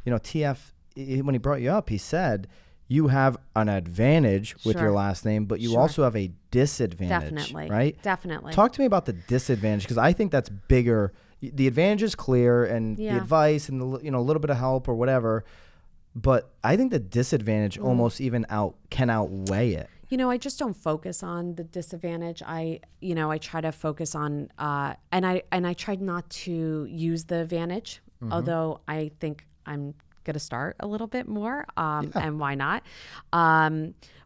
TF, when he brought you up, he said you have an advantage with Sure. your last name, but you Sure. also have a disadvantage. Definitely. Right? Definitely. Talk to me about the disadvantage, because I think that's bigger. The advantage is clear, and the advice and the a little bit of help or whatever. But I think the disadvantage almost even can outweigh it. I just don't focus on the disadvantage. I try to focus on, and I tried not to use the advantage, although I think I'm going to start a little bit more, and why not?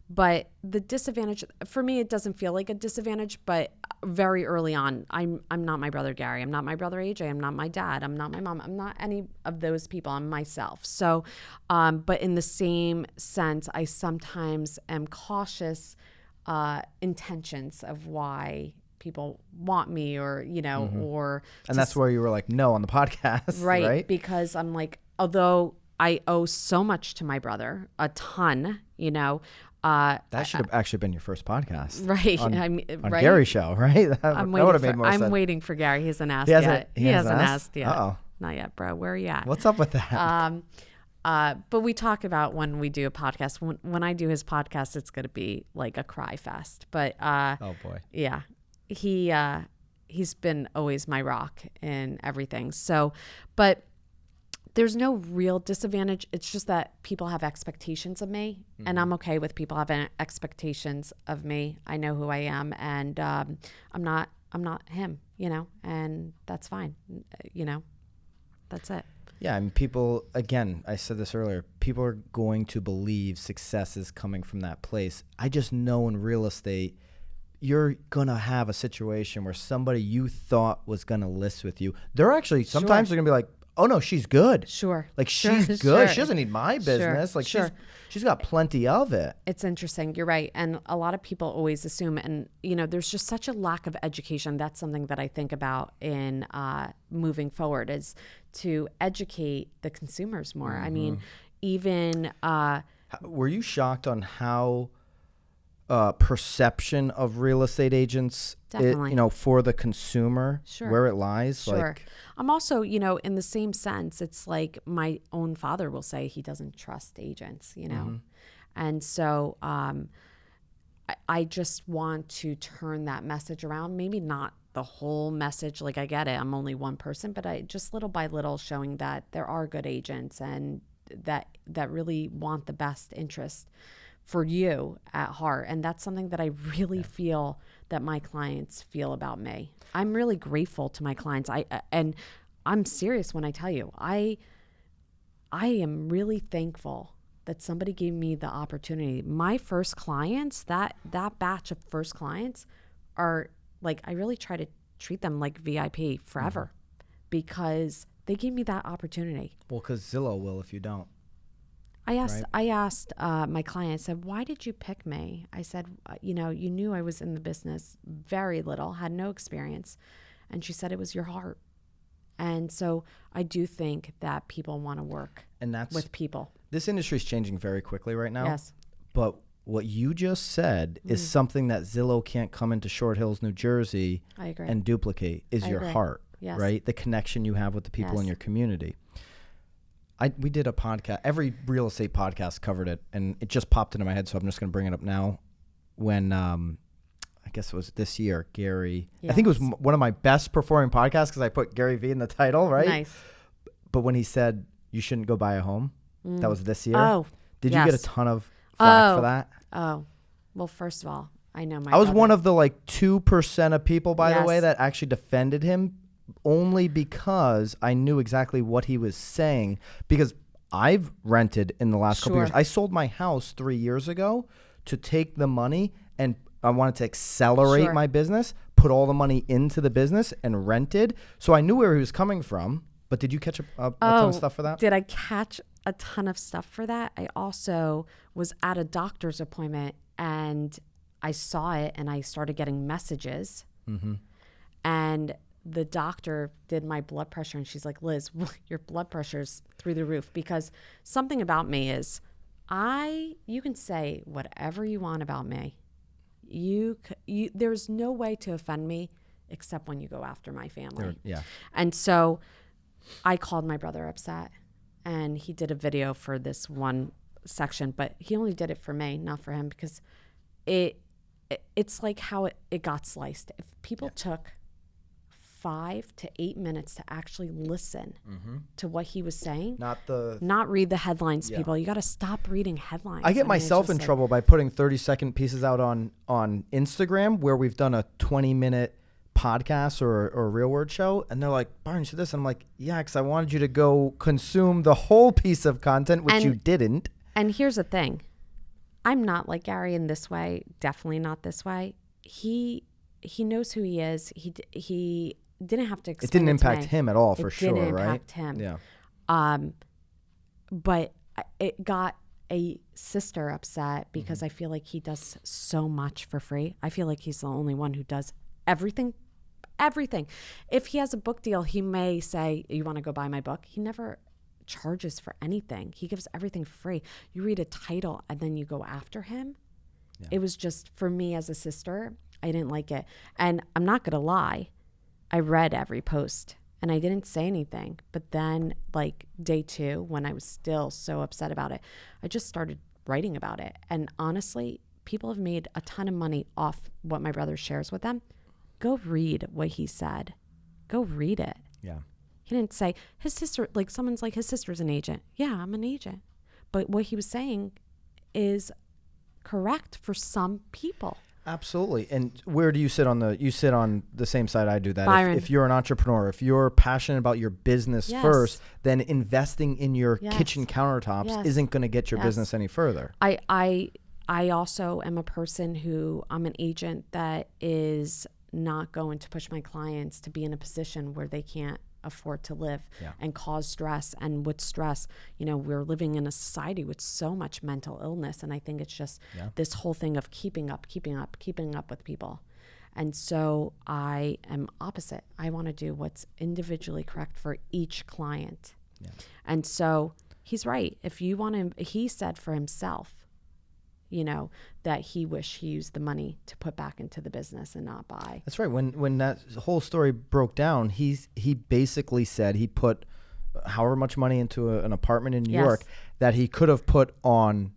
But the disadvantage, for me, it doesn't feel like a disadvantage, but very early on, I'm not my brother Gary. I'm not my brother AJ. I'm not my dad. I'm not my mom. I'm not any of those people. I'm myself. So, but in the same sense, I sometimes am cautious intentions of why people want me or, or. And that's where you were like, no, on the podcast. Right? Because I'm like, although I owe so much to my brother, a ton, that should have actually been your first podcast. Right. On right? Gary's show, right? That would have made more sense. I'm waiting for Gary. He hasn't asked yet. He hasn't asked yet. Uh-oh. Not yet, bro. Where are you at? What's up with that? But we talk about when we do a podcast. When I do his podcast, it's going to be like a cry fest. But oh boy. Yeah. He's been always my rock in everything. So, but there's no real disadvantage. It's just that people have expectations of me, and I'm okay with people having expectations of me. I know who I am, and I'm not him, and that's fine. That's it. Yeah, I mean, people, again, I said this earlier, people are going to believe success is coming from that place. I just know in real estate, you're going to have a situation where somebody you thought was going to list with you, they're actually, sometimes they're going to be like, oh no, she's good. Sure. Like Sure, she's good. sure. She doesn't need my business. Like sure. she's got plenty of it. It's interesting. You're right. And a lot of people always assume, and there's just such a lack of education. That's something that I think about in moving forward, is to educate the consumers more. I mean, even were you shocked on how perception of real estate agents, Definitely. For the consumer, Sure. where it lies? Sure. Like, I'm also, in the same sense, it's like my own father will say he doesn't trust agents, And so I just want to turn that message around. Maybe not the whole message. Like, I get it. I'm only one person, but I just little by little showing that there are good agents and that really want the best interest for you at heart. And that's something that I really feel that my clients feel about me. I'm really grateful to my clients. And I'm serious when I tell you, I am really thankful that somebody gave me the opportunity. My first clients, that batch of first clients are like, I really try to treat them like VIP forever because they gave me that opportunity. well, because Zillow will if you don't. I asked my client, I said, why did you pick me? I said, you knew I was in the business very little, had no experience. And she said, it was your heart. And so I do think that people want to work with people. This industry is changing very quickly right now. Yes. But what you just said is something that Zillow can't come into Short Hills, New Jersey I agree. and duplicate, is I your agree. heart, Yes. right? The connection you have with the people in Yes. your community. We did a podcast. Every real estate podcast covered it, and it just popped into my head, so I'm just going to bring it up now. When I guess it was this year, Gary. I think it was one of my best performing podcasts because I put Gary V in the title, right? Nice. But when he said you shouldn't go buy a home, that was this year. Oh, Did you get a ton of flack for that? Oh, well, first of all, I know I was one of the 2% of people, by the Yes. way, that actually defended him, only because I knew exactly what he was saying. Because I've rented in the last couple years. I sold my house 3 years ago to take the money, and I wanted to accelerate my business, put all the money into the business and rented. So I knew where he was coming from. But did you catch a ton of stuff for that? Did I catch a ton of stuff for that? I also was at a doctor's appointment and I saw it and I started getting messages. And the doctor did my blood pressure and she's like, Liz, your blood pressure's through the roof. Because something about me is you can say whatever you want about me. There's no way to offend me except when you go after my family. Yeah. And so I called my brother upset and he did a video for this one section, but he only did it for me, not for him, because it's like how it got sliced. If people took 5 to 8 minutes to actually listen to what he was saying, not read the headlines, people. You got to stop reading headlines. I get myself in trouble by putting 30-second pieces out on Instagram where we've done a 20-minute podcast or a real word show, and they're like, Byron, you should this. I'm like, yeah, because I wanted you to go consume the whole piece of content, which you didn't. And here's the thing. I'm not like Gary in this way, definitely not this way. He knows who he is. He didn't have to explain it didn't impact him at all, for sure, right? It didn't impact him. Yeah. But it got a sister upset because I feel like he does so much for free. I feel like he's the only one who does everything. If he has a book deal, he may say, you want to go buy my book? He never charges for anything. He gives everything free. You read a title and then you go after him. Yeah. It was just, for me as a sister, I didn't like it. And I'm not going to lie. I read every post and I didn't say anything. But then day 2, when I was still so upset about it, I just started writing about it. And honestly, people have made a ton of money off what my brother shares with them. Go read what he said. Go read it. Yeah. He didn't say his sister, someone's like, his sister's an agent. Yeah, I'm an agent. But what he was saying is correct for some people. Absolutely. And where do you sit on the same side I do that? Byron. If you're an entrepreneur, if you're passionate about your business first, then investing in your kitchen countertops isn't going to get your business any further. I also am a person who, I'm an agent that is not going to push my clients to be in a position where they can't afford to live Yeah. and cause stress. And with stress, we're living in a society with so much mental illness. And I think it's just this whole thing of keeping up with people. And so I am opposite. I want to do what's individually correct for each client. Yeah. And so he's right. If you want to, he said for himself, that he wished he used the money to put back into the business and not buy. That's right. When that whole story broke down, he basically said he put however much money into an apartment in New York that he could have put on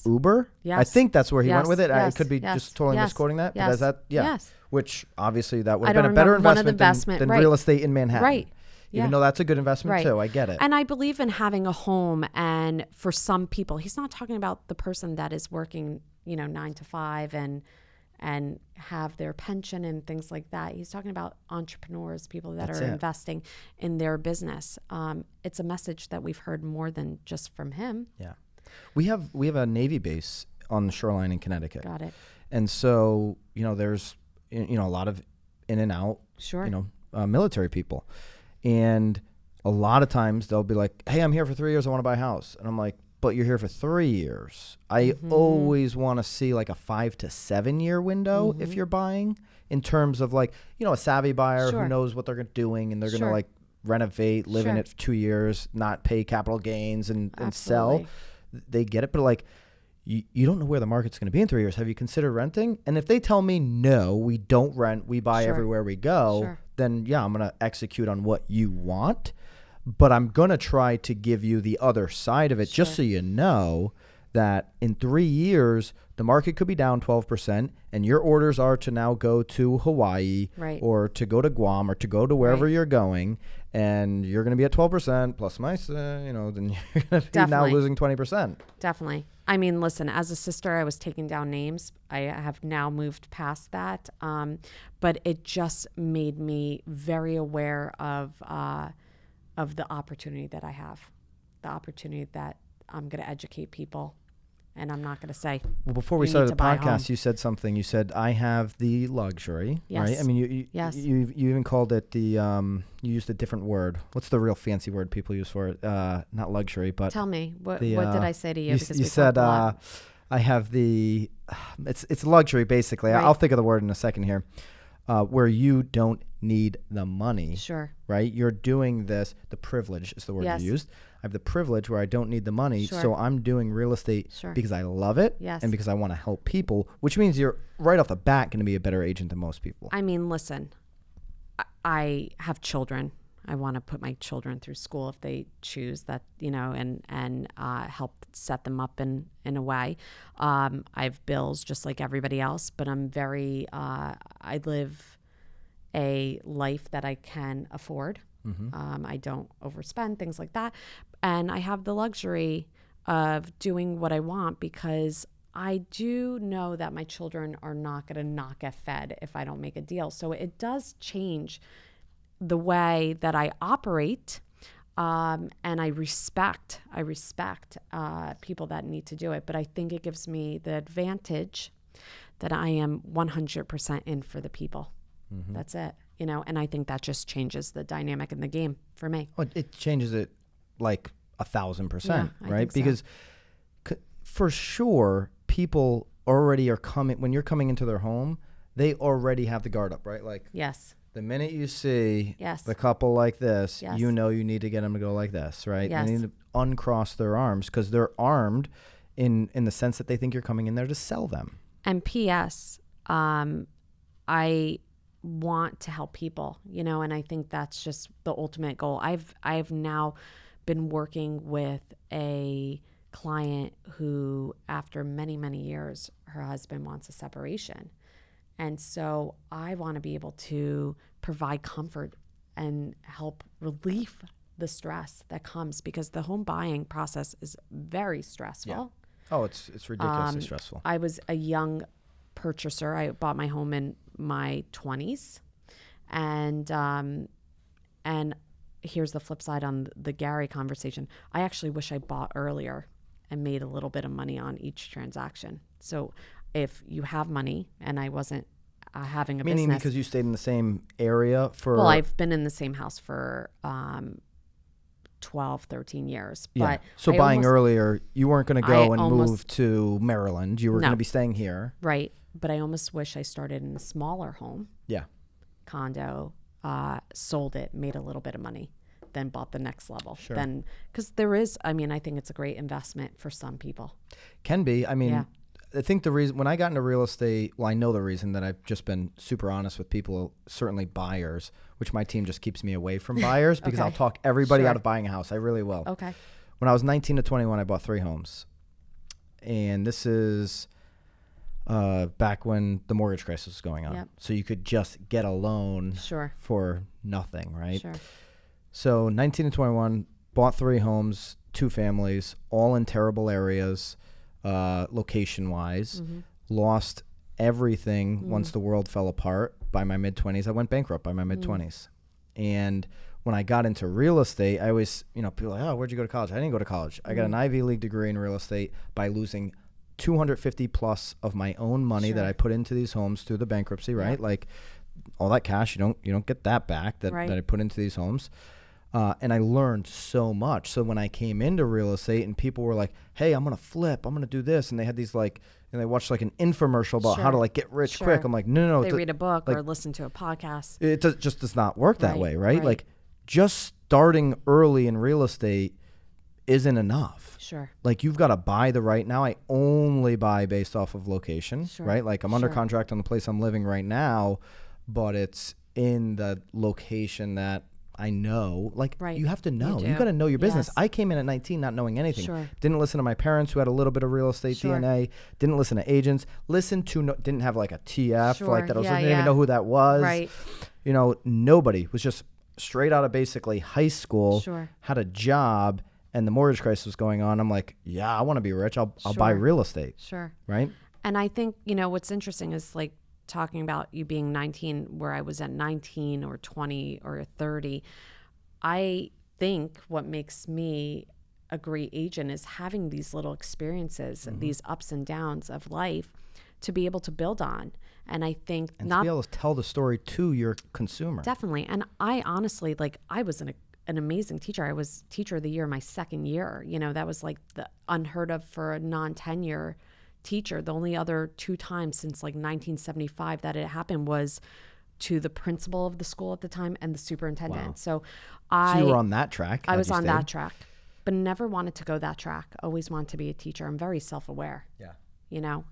Uber. Yes. I think that's where he went with it. Yes. I could be just totally misquoting that. Yes. But is that, Yes. Which obviously that would I have been a don't better remember one of the investment than right. real estate in Manhattan. Right. Even though that's a good investment Right. too. I get it. And I believe in having a home. And for some people, he's not talking about the person that is working, 9 to 5 and have their pension and things like that. He's talking about entrepreneurs, people that are investing in their business. It's a message that we've heard more than just from him. Yeah. We have a Navy base on the shoreline in Connecticut. Got it. And so, there's, a lot of in and out, Sure. Military people. And a lot of times they'll be like, hey, I'm here for 3 years. I want to buy a house. And I'm like, but you're here for 3 years. I always want to see like a 5 to 7 year window if you're buying, in terms of like, a savvy buyer who knows what they're doing, and they're going to like renovate, live in it for 2 years, not pay capital gains and sell. They get it. But like, you don't know where the market's going to be in 3 years. Have you considered renting? And if they tell me, no, we don't rent, we buy everywhere we go, then I'm going to execute on what you want. But I'm going to try to give you the other side of it, just so you know that in 3 years, the market could be down 12%, and your orders are to now go to Hawaii or to go to Guam or to go to wherever you're going, and you're going to be at 12% plus minus, then you're going to be now losing 20%. Definitely. I mean, listen, as a sister, I was taking down names. I have now moved past that. But it just made me very aware of the opportunity that I have, the opportunity that I'm going to educate people, and I'm not going to say. Well, before we started the podcast, you said something. You said, I have the luxury, right? I mean, you even called it the, you used a different word. What's the real fancy word people use for it? Not luxury, but. Tell me, what did I say to you? You said, I have the, it's luxury, basically. Right. I'll think of the word in a second here. Where you don't need the money. Sure. Right? You're doing this, the privilege is the word you used. I have the privilege where I don't need the money, so I'm doing real estate because I love it and because I want to help people, which means you're right off the bat going to be a better agent than most people. I mean, listen, I have children. I want to put my children through school if they choose that, and help set them up in a way. I have bills just like everybody else, but I'm very, I live a life that I can afford. I don't overspend, things like that. And I have the luxury of doing what I want because I do know that my children are not going to not get fed if I don't make a deal. So it does change the way that I operate, and I respect people that need to do it. But I think it gives me the advantage that I am 100% in for the people. That's it, and I think that just changes the dynamic in the game for me. Well, it changes it like 1,000%, right? Because for sure, people already are coming, when you're coming into their home, they already have the guard up, right? Like, yes. The minute you see the couple like this, you know you need to get them to go like this, right? Yes. They need to uncross their arms because they're armed in the sense that they think you're coming in there to sell them. And P.S., I want to help people, and I think that's just the ultimate goal. I've now been working with a client who, after many, many years, her husband wants a separation. And so I want to be able to provide comfort and help relieve the stress that comes, because the home buying process is very stressful. Yeah. Oh, it's ridiculously stressful. I was a young purchaser. I bought my home in my 20s. And here's the flip side on the Gary conversation. I actually wish I bought earlier and made a little bit of money on each transaction. So if you have money, and I wasn't having a Meaning business. because you stayed in the same area for... Well, I've been in the same house for 12, 13 years. Yeah. But So I buying almost- earlier, you weren't going to go and almost- move to Maryland. You were going to be staying here. Right. But I almost wish I started in a smaller home, Yeah. condo, sold it, made a little bit of money, then bought the next level. Sure. Then, because there is, I mean, I think it's a great investment for some people. Can be. I mean, Yeah. I think the reason, when I got into real estate, well, I know the reason that I've just been super honest with people, certainly buyers, which my team just keeps me away from buyers because Okay. I'll talk everybody Sure. out of buying a house. I really will. Okay. When I was 19 to 21, I bought 3 homes. And this is back when the mortgage crisis was going on. Yep. So you could just get a loan Sure. for nothing, right? Sure. So 19 to 21, bought 3 homes, 2 families, all in terrible areas, location-wise. Mm-hmm. Lost everything once the world fell apart by my mid-20s. I went bankrupt by my mid-20s. And when I got into real estate, I always, people are like, oh, where'd you go to college? I didn't go to college. I got an Ivy League degree in real estate by losing 250 plus of my own money that I put into these homes through the bankruptcy, right? Yeah. Like all that cash, you don't get that back that I put into these homes. And I learned so much. So when I came into real estate and people were like, hey, I'm going to flip, I'm going to do this. And they had these and they watched like an infomercial about how to get rich quick. I'm like, no. They read a book or listen to a podcast. It just does not work that way, right? Right. Like just starting early in real estate isn't enough. Sure. Like you've got to buy the right. Now I only buy based off of location, Sure. right? Like I'm under contract on the place I'm living right now, but it's in the location that I know. Like you have to know. You got to know your business. Yes. I came in at 19 not knowing anything. Sure. Didn't listen to my parents who had a little bit of real estate DNA. Didn't listen to agents. Didn't have like a TF like that. I didn't even know who that was. Right. Nobody. Was just straight out of basically high school. Sure. Had a job. And the mortgage crisis was going on. I'm like, yeah, I want to be rich. I'll buy real estate. Sure. Right. And I think, what's interesting is like talking about you being 19, where I was at 19 or 20 or 30. I think what makes me a great agent is having these little experiences, these ups and downs of life to be able to build on. And I think to be able to tell the story to your consumer. Definitely. And I honestly, I was an amazing teacher. I was teacher of the year my second year. That was like the unheard of for a non-tenure teacher. The only other 2 times since like 1975 that it happened was to the principal of the school at the time and the superintendent. Wow. So you were on that track. I was on that track, but never wanted to go that track. Always wanted to be a teacher. I'm very self-aware. Yeah.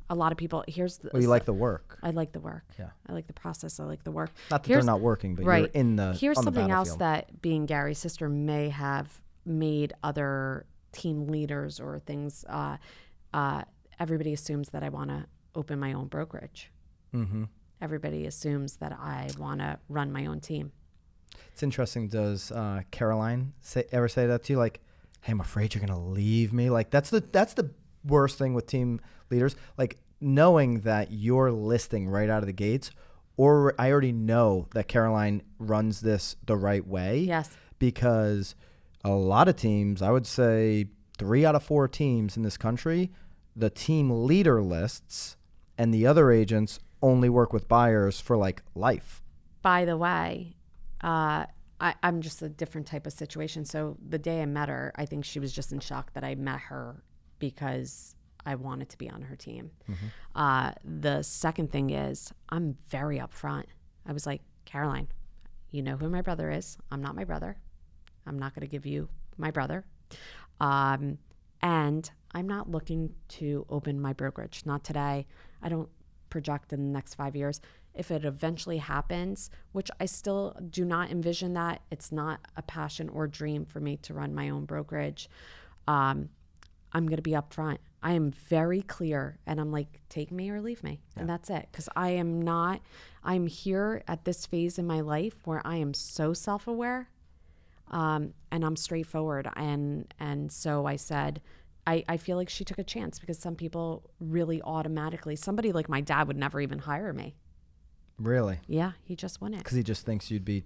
A lot of people, Well, you like the work. I like the work. Yeah. I like the process. I like the work. Not that they're not working, but you're in the Here's on the something else battlefield. that being Gary's sister may have made other team leaders or things. Everybody assumes that I want to open my own brokerage. Mm-hmm. Everybody assumes that I want to run my own team. It's interesting. Does Caroline ever say that to you? Like, hey, I'm afraid you're going to leave me. Like that's the worst thing with team leaders, like knowing that you're listing right out of the gates, or I already know that Caroline runs this the right way. Yes. Because a lot of teams, I would say 3 out of 4 teams in this country, the team leader lists and the other agents only work with buyers for like life. By the way, I'm just a different type of situation. So the day I met her, I think she was just in shock that I met her because I wanted to be on her team. Mm-hmm. The second thing is I'm very upfront. I was like, Caroline, you know who my brother is. I'm not my brother. I'm not going to give you my brother. And I'm not looking to open my brokerage. Not today. I don't project in the next 5 years. If it eventually happens, which I still do not envision that, it's not a passion or dream for me to run my own brokerage. I'm going to be upfront. I am very clear, and I'm like, take me or leave me. Yeah. And that's it. Because I'm here at this phase in my life where I am so self-aware, and I'm straightforward. And so I said, I feel like she took a chance because some people really automatically, somebody like my dad would never even hire me. Really? Yeah, he just wouldn't. Because he just thinks you'd be...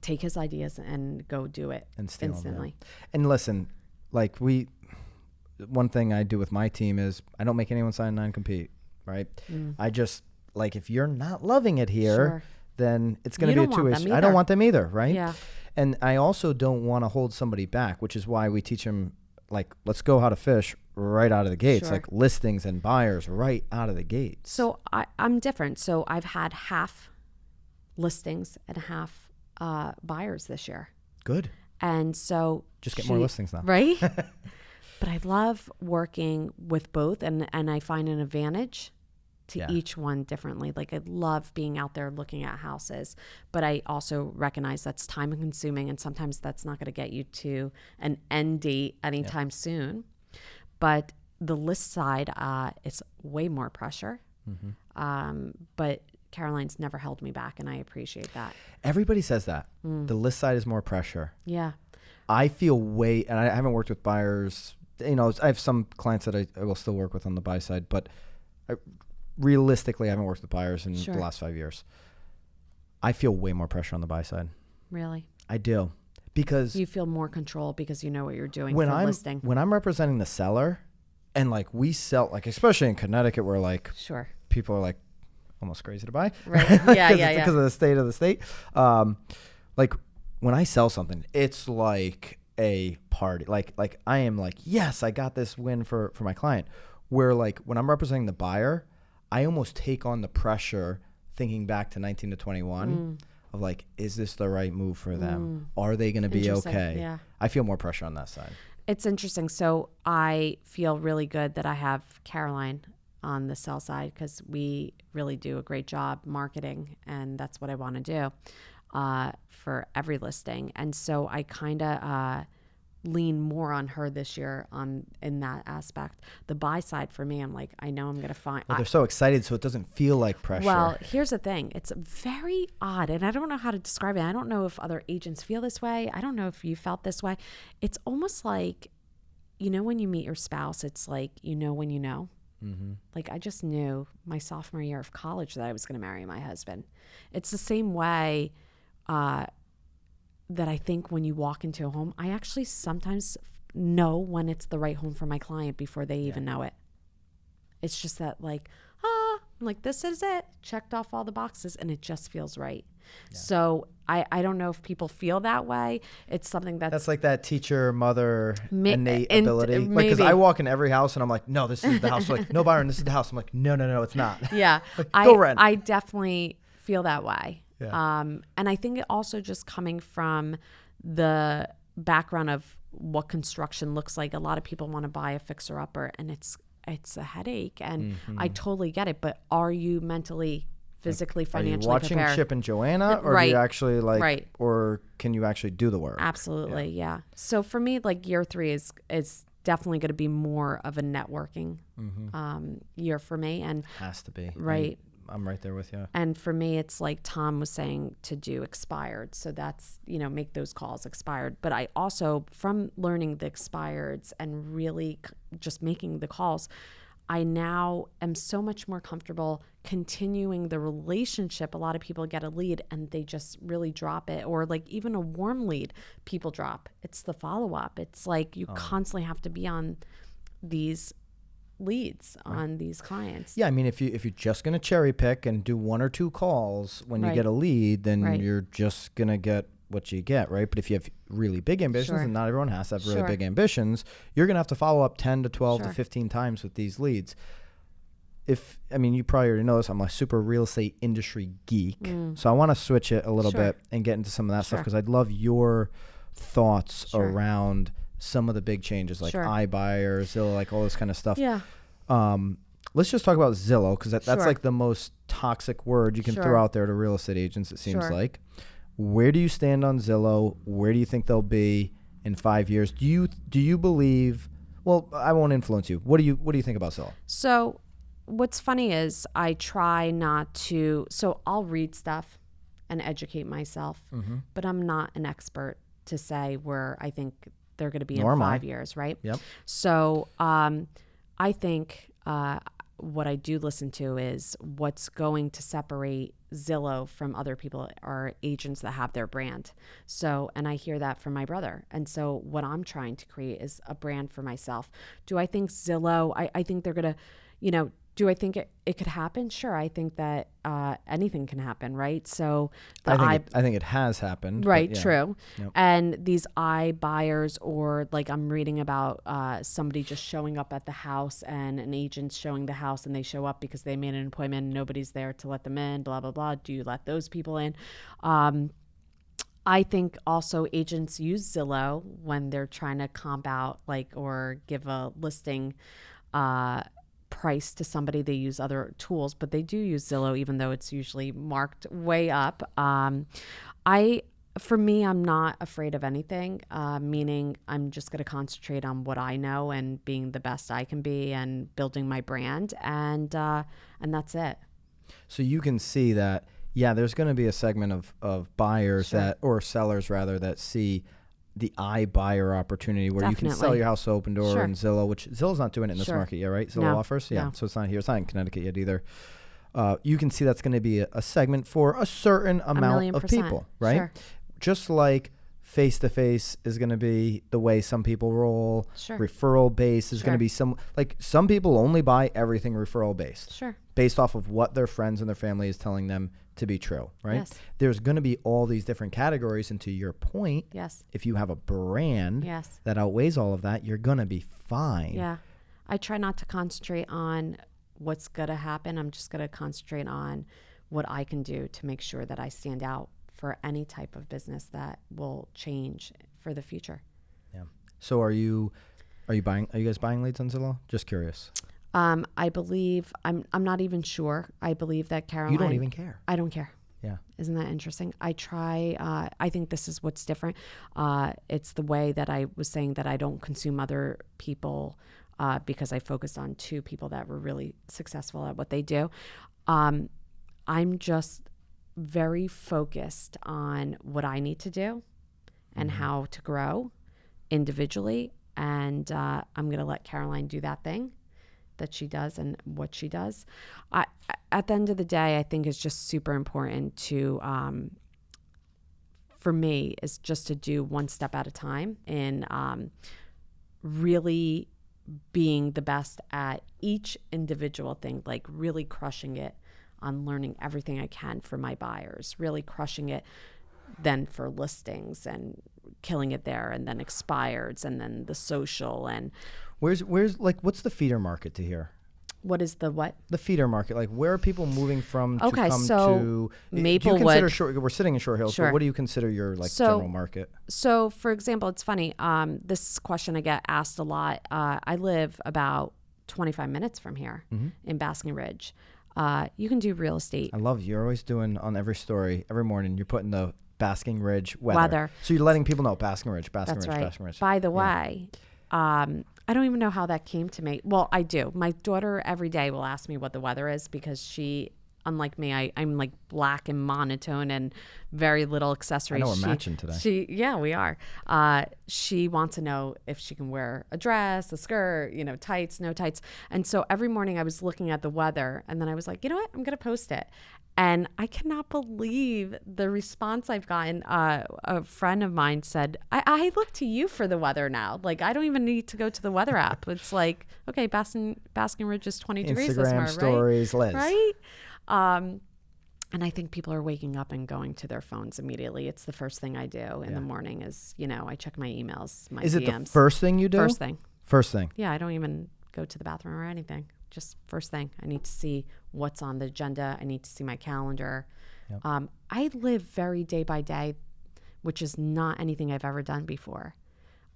Take his ideas and go do it and steal instantly. Them. And listen, like one thing I do with my team is I don't make anyone sign non-compete, right? I just like if you're not loving it here, Sure. then it's going You to be a don't want them two-way. I don't either. want them either, right? Yeah. And I also don't want to hold somebody back, which is why we teach them, like, let's go how to fish right out of the gates, Sure. like listings and buyers right out of the gates. So I'm different. So I've had half listings and half buyers this year. Good. And so Just get more listings now. Right? But I love working with both, and I find an advantage to each one differently. Like I love being out there looking at houses, but I also recognize that's time consuming, and sometimes that's not going to get you to an end date anytime soon. But the list side, it's way more pressure. But Caroline's never held me back, and I appreciate that. Everybody says that. The list side is more pressure. Yeah. I feel and I haven't worked with buyers. You know, I have some clients that I will still work with on the buy side, but realistically, I haven't worked with buyers in the last 5 years. I feel way more pressure on the buy side. Really? I do. Because you feel more control because you know what you're doing when for I'm listing. When I'm representing the seller, and like we sell, like especially in Connecticut, where like people are like almost crazy to buy, right? Yeah, because of the state. Like when I sell something, it's like a party. Like I am like, yes, I got this win for my client. Where like when I'm representing the buyer, I almost take on the pressure, thinking back to 19 to 21. Of like, is this the right move for them? Are they going to be okay? Yeah. I feel more pressure on that side. It's interesting. So I feel really good that I have Caroline on the sell side because we really do a great job marketing, and that's what I want to do for every listing. And so I kind of lean more on her this year in that aspect. The buy side for me, I'm like, I know I'm going to find. Well, they're so excited, so it doesn't feel like pressure. Well, here's the thing. It's very odd, and I don't know how to describe it. I don't know if other agents feel this way. I don't know if you felt this way. It's almost like, you know, when you meet your spouse, it's like, you know, when you know. Like I just knew my sophomore year of college that I was going to marry my husband. It's the same way that I think when you walk into a home, I actually sometimes know when it's the right home for my client before they even know it. It's just that like, I'm like, this is it. Checked off all the boxes, and it just feels right. Yeah. So I don't know if people feel that way. It's something that's like that teacher, mother, innate ability. Like, because I walk in every house and I'm like, no, this is the house. Like, no, Byron, this is the house. I'm like, no, it's not. Yeah. Like, go rent. I definitely feel that way. Yeah. And I think it also just coming from the background of what construction looks like. A lot of people want to buy a fixer-upper, and it's a headache, and I totally get it. But are you mentally, physically, financially watching prepared? Chip and Joanna, or do you actually like, or can you actually do the work? Absolutely, yeah. So for me, like year 3 is definitely going to be more of a networking year for me, and has to be right. I'm right there with you. And for me, it's like Tom was saying, to do expired. So that's, you know, make those calls expired. But I also, from learning the expireds and really just making the calls, I now am so much more comfortable continuing the relationship. A lot of people get a lead and they just really drop it. Or like even a warm lead, people drop. It's the follow-up. It's like you constantly have to be on these leads on these clients. Yeah, I mean, if you're just going to cherry pick and do 1 or 2 calls when you get a lead, then you're just going to get what you get, right? But if you have really big ambitions, and not everyone has to have really big ambitions, you're going to have to follow up 10 to 12 to 15 times with these leads. I mean, you probably already know this, I'm a super real estate industry geek. So I want to switch it a little bit and get into some of that stuff, because I'd love your thoughts around some of the big changes, like iBuyer, Zillow, like all this kind of stuff. Yeah. Let's just talk about Zillow, because that's like the most toxic word you can throw out there to real estate agents, it seems like. Where do you stand on Zillow? Where do you think they'll be in 5 years? Do you believe? Well, I won't influence you. What do you think about Zillow? So, what's funny is I try not to. So I'll read stuff and educate myself, but I'm not an expert to say where I think they're going to be in 5 years, right? Yep. So I think what I do listen to is what's going to separate Zillow from other people are agents that have their brand. So, and I hear that from my brother. And so what I'm trying to create is a brand for myself. Do I think Zillow, I think they're going to, Do I think it could happen? Sure. I think that anything can happen, right? So I think it has happened. Right, yeah. true. Yep. And these iBuyers, or like I'm reading about somebody just showing up at the house and an agent's showing the house and they show up because they made an appointment and nobody's there to let them in, blah, blah, blah. Do you let those people in? I think also agents use Zillow when they're trying to comp out or give a listing price to somebody. They use other tools, but they do use Zillow, even though it's usually marked way up. For me, I'm not afraid of anything, meaning I'm just going to concentrate on what I know and being the best I can be and building my brand. And that's it. So you can see that, yeah, there's going to be a segment of buyers Sure. or sellers rather, that see the iBuyer opportunity where you can sell Definitely. your house to Open Door Sure. and Zillow, which Zillow's not doing it in this Sure. market yet, right? Zillow No. offers? Yeah. No. So it's not here. It's not in Connecticut yet either. You can see that's going to be a segment for a certain amount of 1,000,000%. people, right? Sure. Just like face-to-face is going to be the way some people roll. Sure. Referral based is going to Sure. be some people only buy everything referral based. Sure. Based off of what their friends and their family is telling them to be true, right? Yes. There's going to be all these different categories, and to your point, Yes. if you have a brand Yes. that outweighs all of that, you're going to be fine. Yeah. I try not to concentrate on what's going to happen. I'm just going to concentrate on what I can do to make sure that I stand out for any type of business that will change for the future. Yeah. So are you guys buying leads on Zillow? Just curious. I believe I'm not even sure. I believe that Caroline. You don't even care. I don't care. Yeah. Isn't that interesting? I try. I think this is what's different. It's the way that I was saying that I don't consume other people because I focused on 2 people that were really successful at what they do. I'm just very focused on what I need to do and how to grow individually. And I'm going to let Caroline do that thing that she does and what she does. At the end of the day, I think it's just super important to, for me, is just to do one step at a time and really being the best at each individual thing, like really crushing it on learning everything I can for my buyers, really crushing it then for listings and killing it there, and then expireds, and then the social. And Where's what's the feeder market to here? what is the what? The feeder market, like where are people moving from to Okay, come so to? Maplewood- Do you consider we're sitting in Short Hills, Sure. but what do you consider your general market? So, for example, it's funny. This question I get asked a lot. I live about 25 minutes from here in Basking Ridge. You can do real estate. I love you. You're always doing on every story, every morning, you're putting the Basking Ridge weather. So you're letting people know Basking Ridge, Basking That's Ridge, right. Basking Ridge. By the way, I don't even know how that came to me. Well, I do. My daughter every day will ask me what the weather is because she, unlike me, I'm like black and monotone and very little accessories. I know we're matching today. Yeah, we are. She wants to know if she can wear a dress, a skirt, tights, no tights. And so every morning I was looking at the weather, and then I was like, you know what? I'm going to post it. And I cannot believe the response I've gotten. A friend of mine said, I look to you for the weather now. Like, I don't even need to go to the weather app. It's like, okay, Basking Ridge is 20 degrees this Instagram morning, stories, Liz. right? And I think people are waking up and going to their phones immediately. It's the first thing I do in the morning is, I check my emails, my Is it DMs. the first thing you do? First thing. First thing. Yeah, I don't even go to the bathroom or anything. Just first thing. I need to see what's on the agenda. I need to see my calendar. Yep. I live very day by day, which is not anything I've ever done before.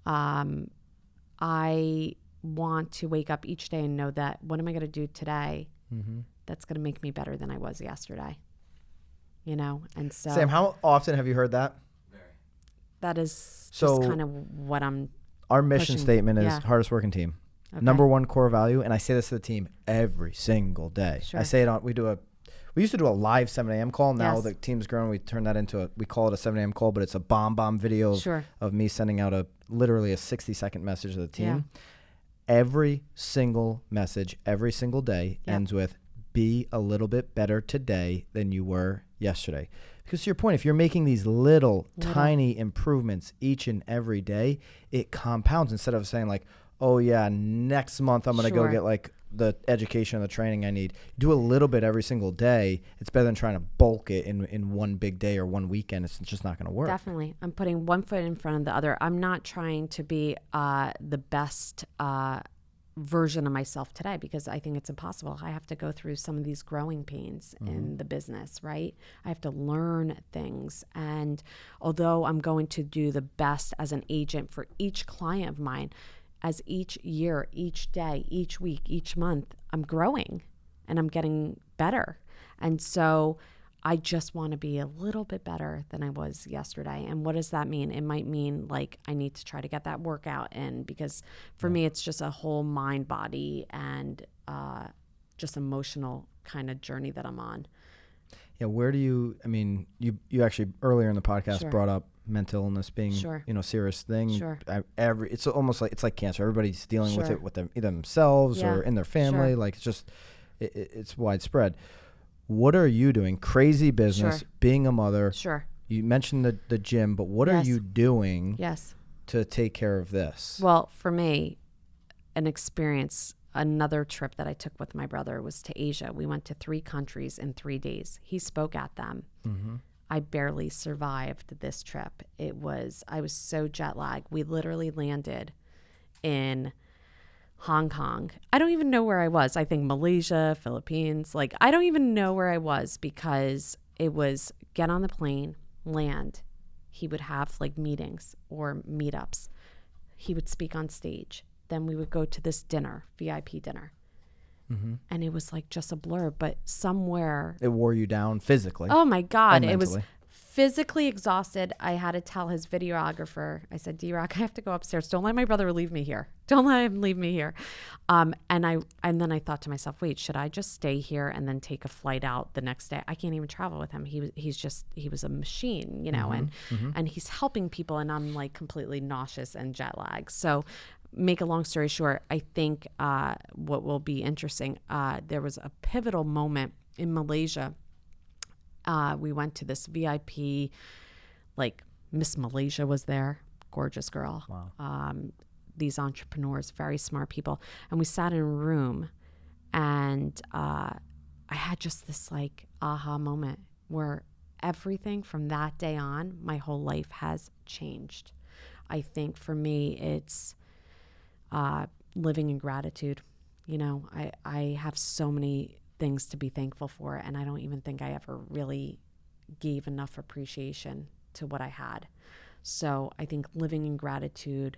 I want to wake up each day and know that what am I going to do today that's going to make me better than I was yesterday? And so Sam, how often have you heard that? that is So- just kind of what I'm Our mission pushing. statement is Yeah. hardest working team. Okay. Number one core value, and I say this to the team every single day. Sure. I say it we used to do a live 7 a.m. call. Now Yes. the team's grown. We turn that into we call it a 7 a.m. call, but it's a bomb video Sure. of me sending out literally a 60-second message to the team. Every single message, every single day ends with, be a little bit better today than you were yesterday. Because to your point, if you're making these little tiny improvements each and every day, it compounds instead of saying like, oh yeah, next month I'm going to go Sure. get like the education, the training I need. Do a little bit every single day. It's better than trying to bulk it in one big day or one weekend. It's just not going to work. Definitely. I'm putting one foot in front of the other. I'm not trying to be the best version of myself today, because I think it's impossible. I have to go through some of these growing pains in the business, right? I have to learn things. And although I'm going to do the best as an agent for each client of mine, as each year, each day, each week, each month, I'm growing and I'm getting better. And so I just want to be a little bit better than I was yesterday. And what does that mean? It might mean like I need to try to get that workout in, because for me, it's just a whole mind, body, and just emotional kind of journey that I'm on. Yeah. Where do you, I mean, you actually earlier in the podcast Sure. brought up mental illness being, Sure. you know, serious thing. Sure. It's almost like, it's like cancer. Everybody's dealing with Sure. it with either themselves Yeah. or in their family. Sure. Like it's just, it's widespread. What are you doing? Crazy business, Sure. being a mother. Sure. You mentioned the gym, but what are Yes. you doing Yes. to take care of this? Well, for me, another trip that I took with my brother was to Asia. We went to 3 countries in 3 days. He spoke at them. Mm-hmm. I barely survived this trip. I was so jet lagged. We literally landed in Hong Kong. I don't even know where I was. I think Malaysia, Philippines. Like, I don't even know where I was, because it was get on the plane, land. He would have like meetings or meetups. He would speak on stage. Then we would go to this dinner, VIP dinner. Mm-hmm. And it was like just a blur, but somewhere. It wore you down physically. Oh my God. and It was mentally. physically exhausted. I had to tell his videographer, I said, D-Rock, I have to go upstairs. Don't let my brother leave me here. Don't let him leave me here. And then I thought to myself, wait, should I just stay here and then take a flight out the next day? I can't even travel with him. He was a machine, you know, and he's helping people, and I'm like completely nauseous and jet lagged. So make a long story short, I think what will be interesting, there was a pivotal moment in Malaysia. We went to this VIP, like Miss Malaysia was there, gorgeous girl. Wow. These entrepreneurs, very smart people. And we sat in a room, and I had just this like aha moment where everything from that day on, my whole life has changed. I think for me, it's living in gratitude. You know, I have so many things to be thankful for, and I don't even think I ever really gave enough appreciation to what I had. So I think living in gratitude,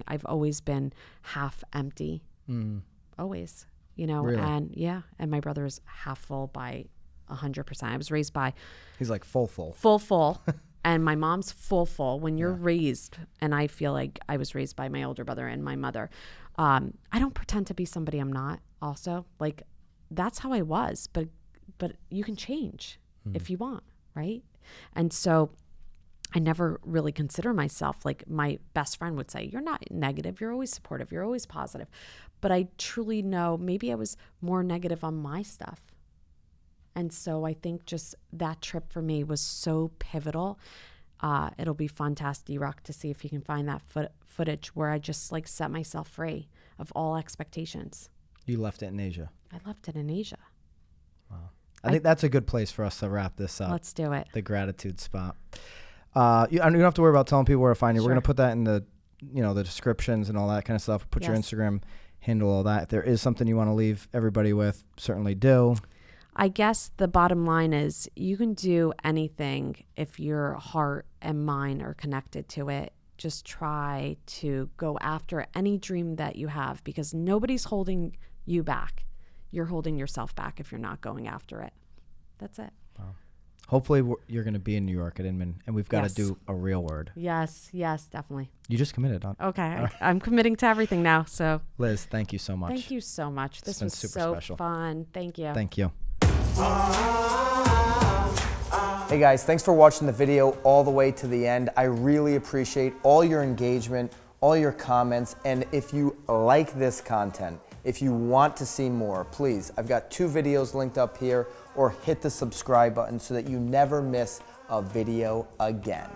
I've always been half empty, always, you know, Really? and my brother is half full by 100%. I was raised by He's like full. full, and my mom's full. When you're raised, and I feel like I was raised by my older brother and my mother, I don't pretend to be somebody I'm not also. Like, that's how I was, but you can change if you want, right? And so I never really consider myself, like my best friend would say, you're not negative, you're always supportive, you're always positive. But I truly know maybe I was more negative on my stuff. And so I think just that trip for me was so pivotal. It'll be fun to ask D-Rock to see if he can find that footage where I just like set myself free of all expectations. You left it in Asia. I left it in Asia. Wow. I think that's a good place for us to wrap this up. Let's do it. The gratitude spot. You don't have to worry about telling people where to find you. Sure. We're going to put that in the descriptions and all that kind of stuff. Put your Yes. Instagram handle, all that. If there is something you want to leave everybody with, certainly do. I guess the bottom line is you can do anything if your heart and mind are connected to it. Just try to go after any dream that you have, because nobody's holding you back. You're holding yourself back if you're not going after it. That's it. Hopefully you're going to be in New York at Inman, and we've got Yes. to do a real word. Yes, definitely. You just committed on. Okay, I'm committing to everything now. So Liz, thank you so much. thank you so much. This been was super so special. fun. Thank you. Thank you. Hey guys, thanks for watching the video all the way to the end. I really appreciate all your engagement, all your comments, and if you like this content, if you want to see more, please, I've got 2 videos linked up here, or hit the subscribe button so that you never miss a video again.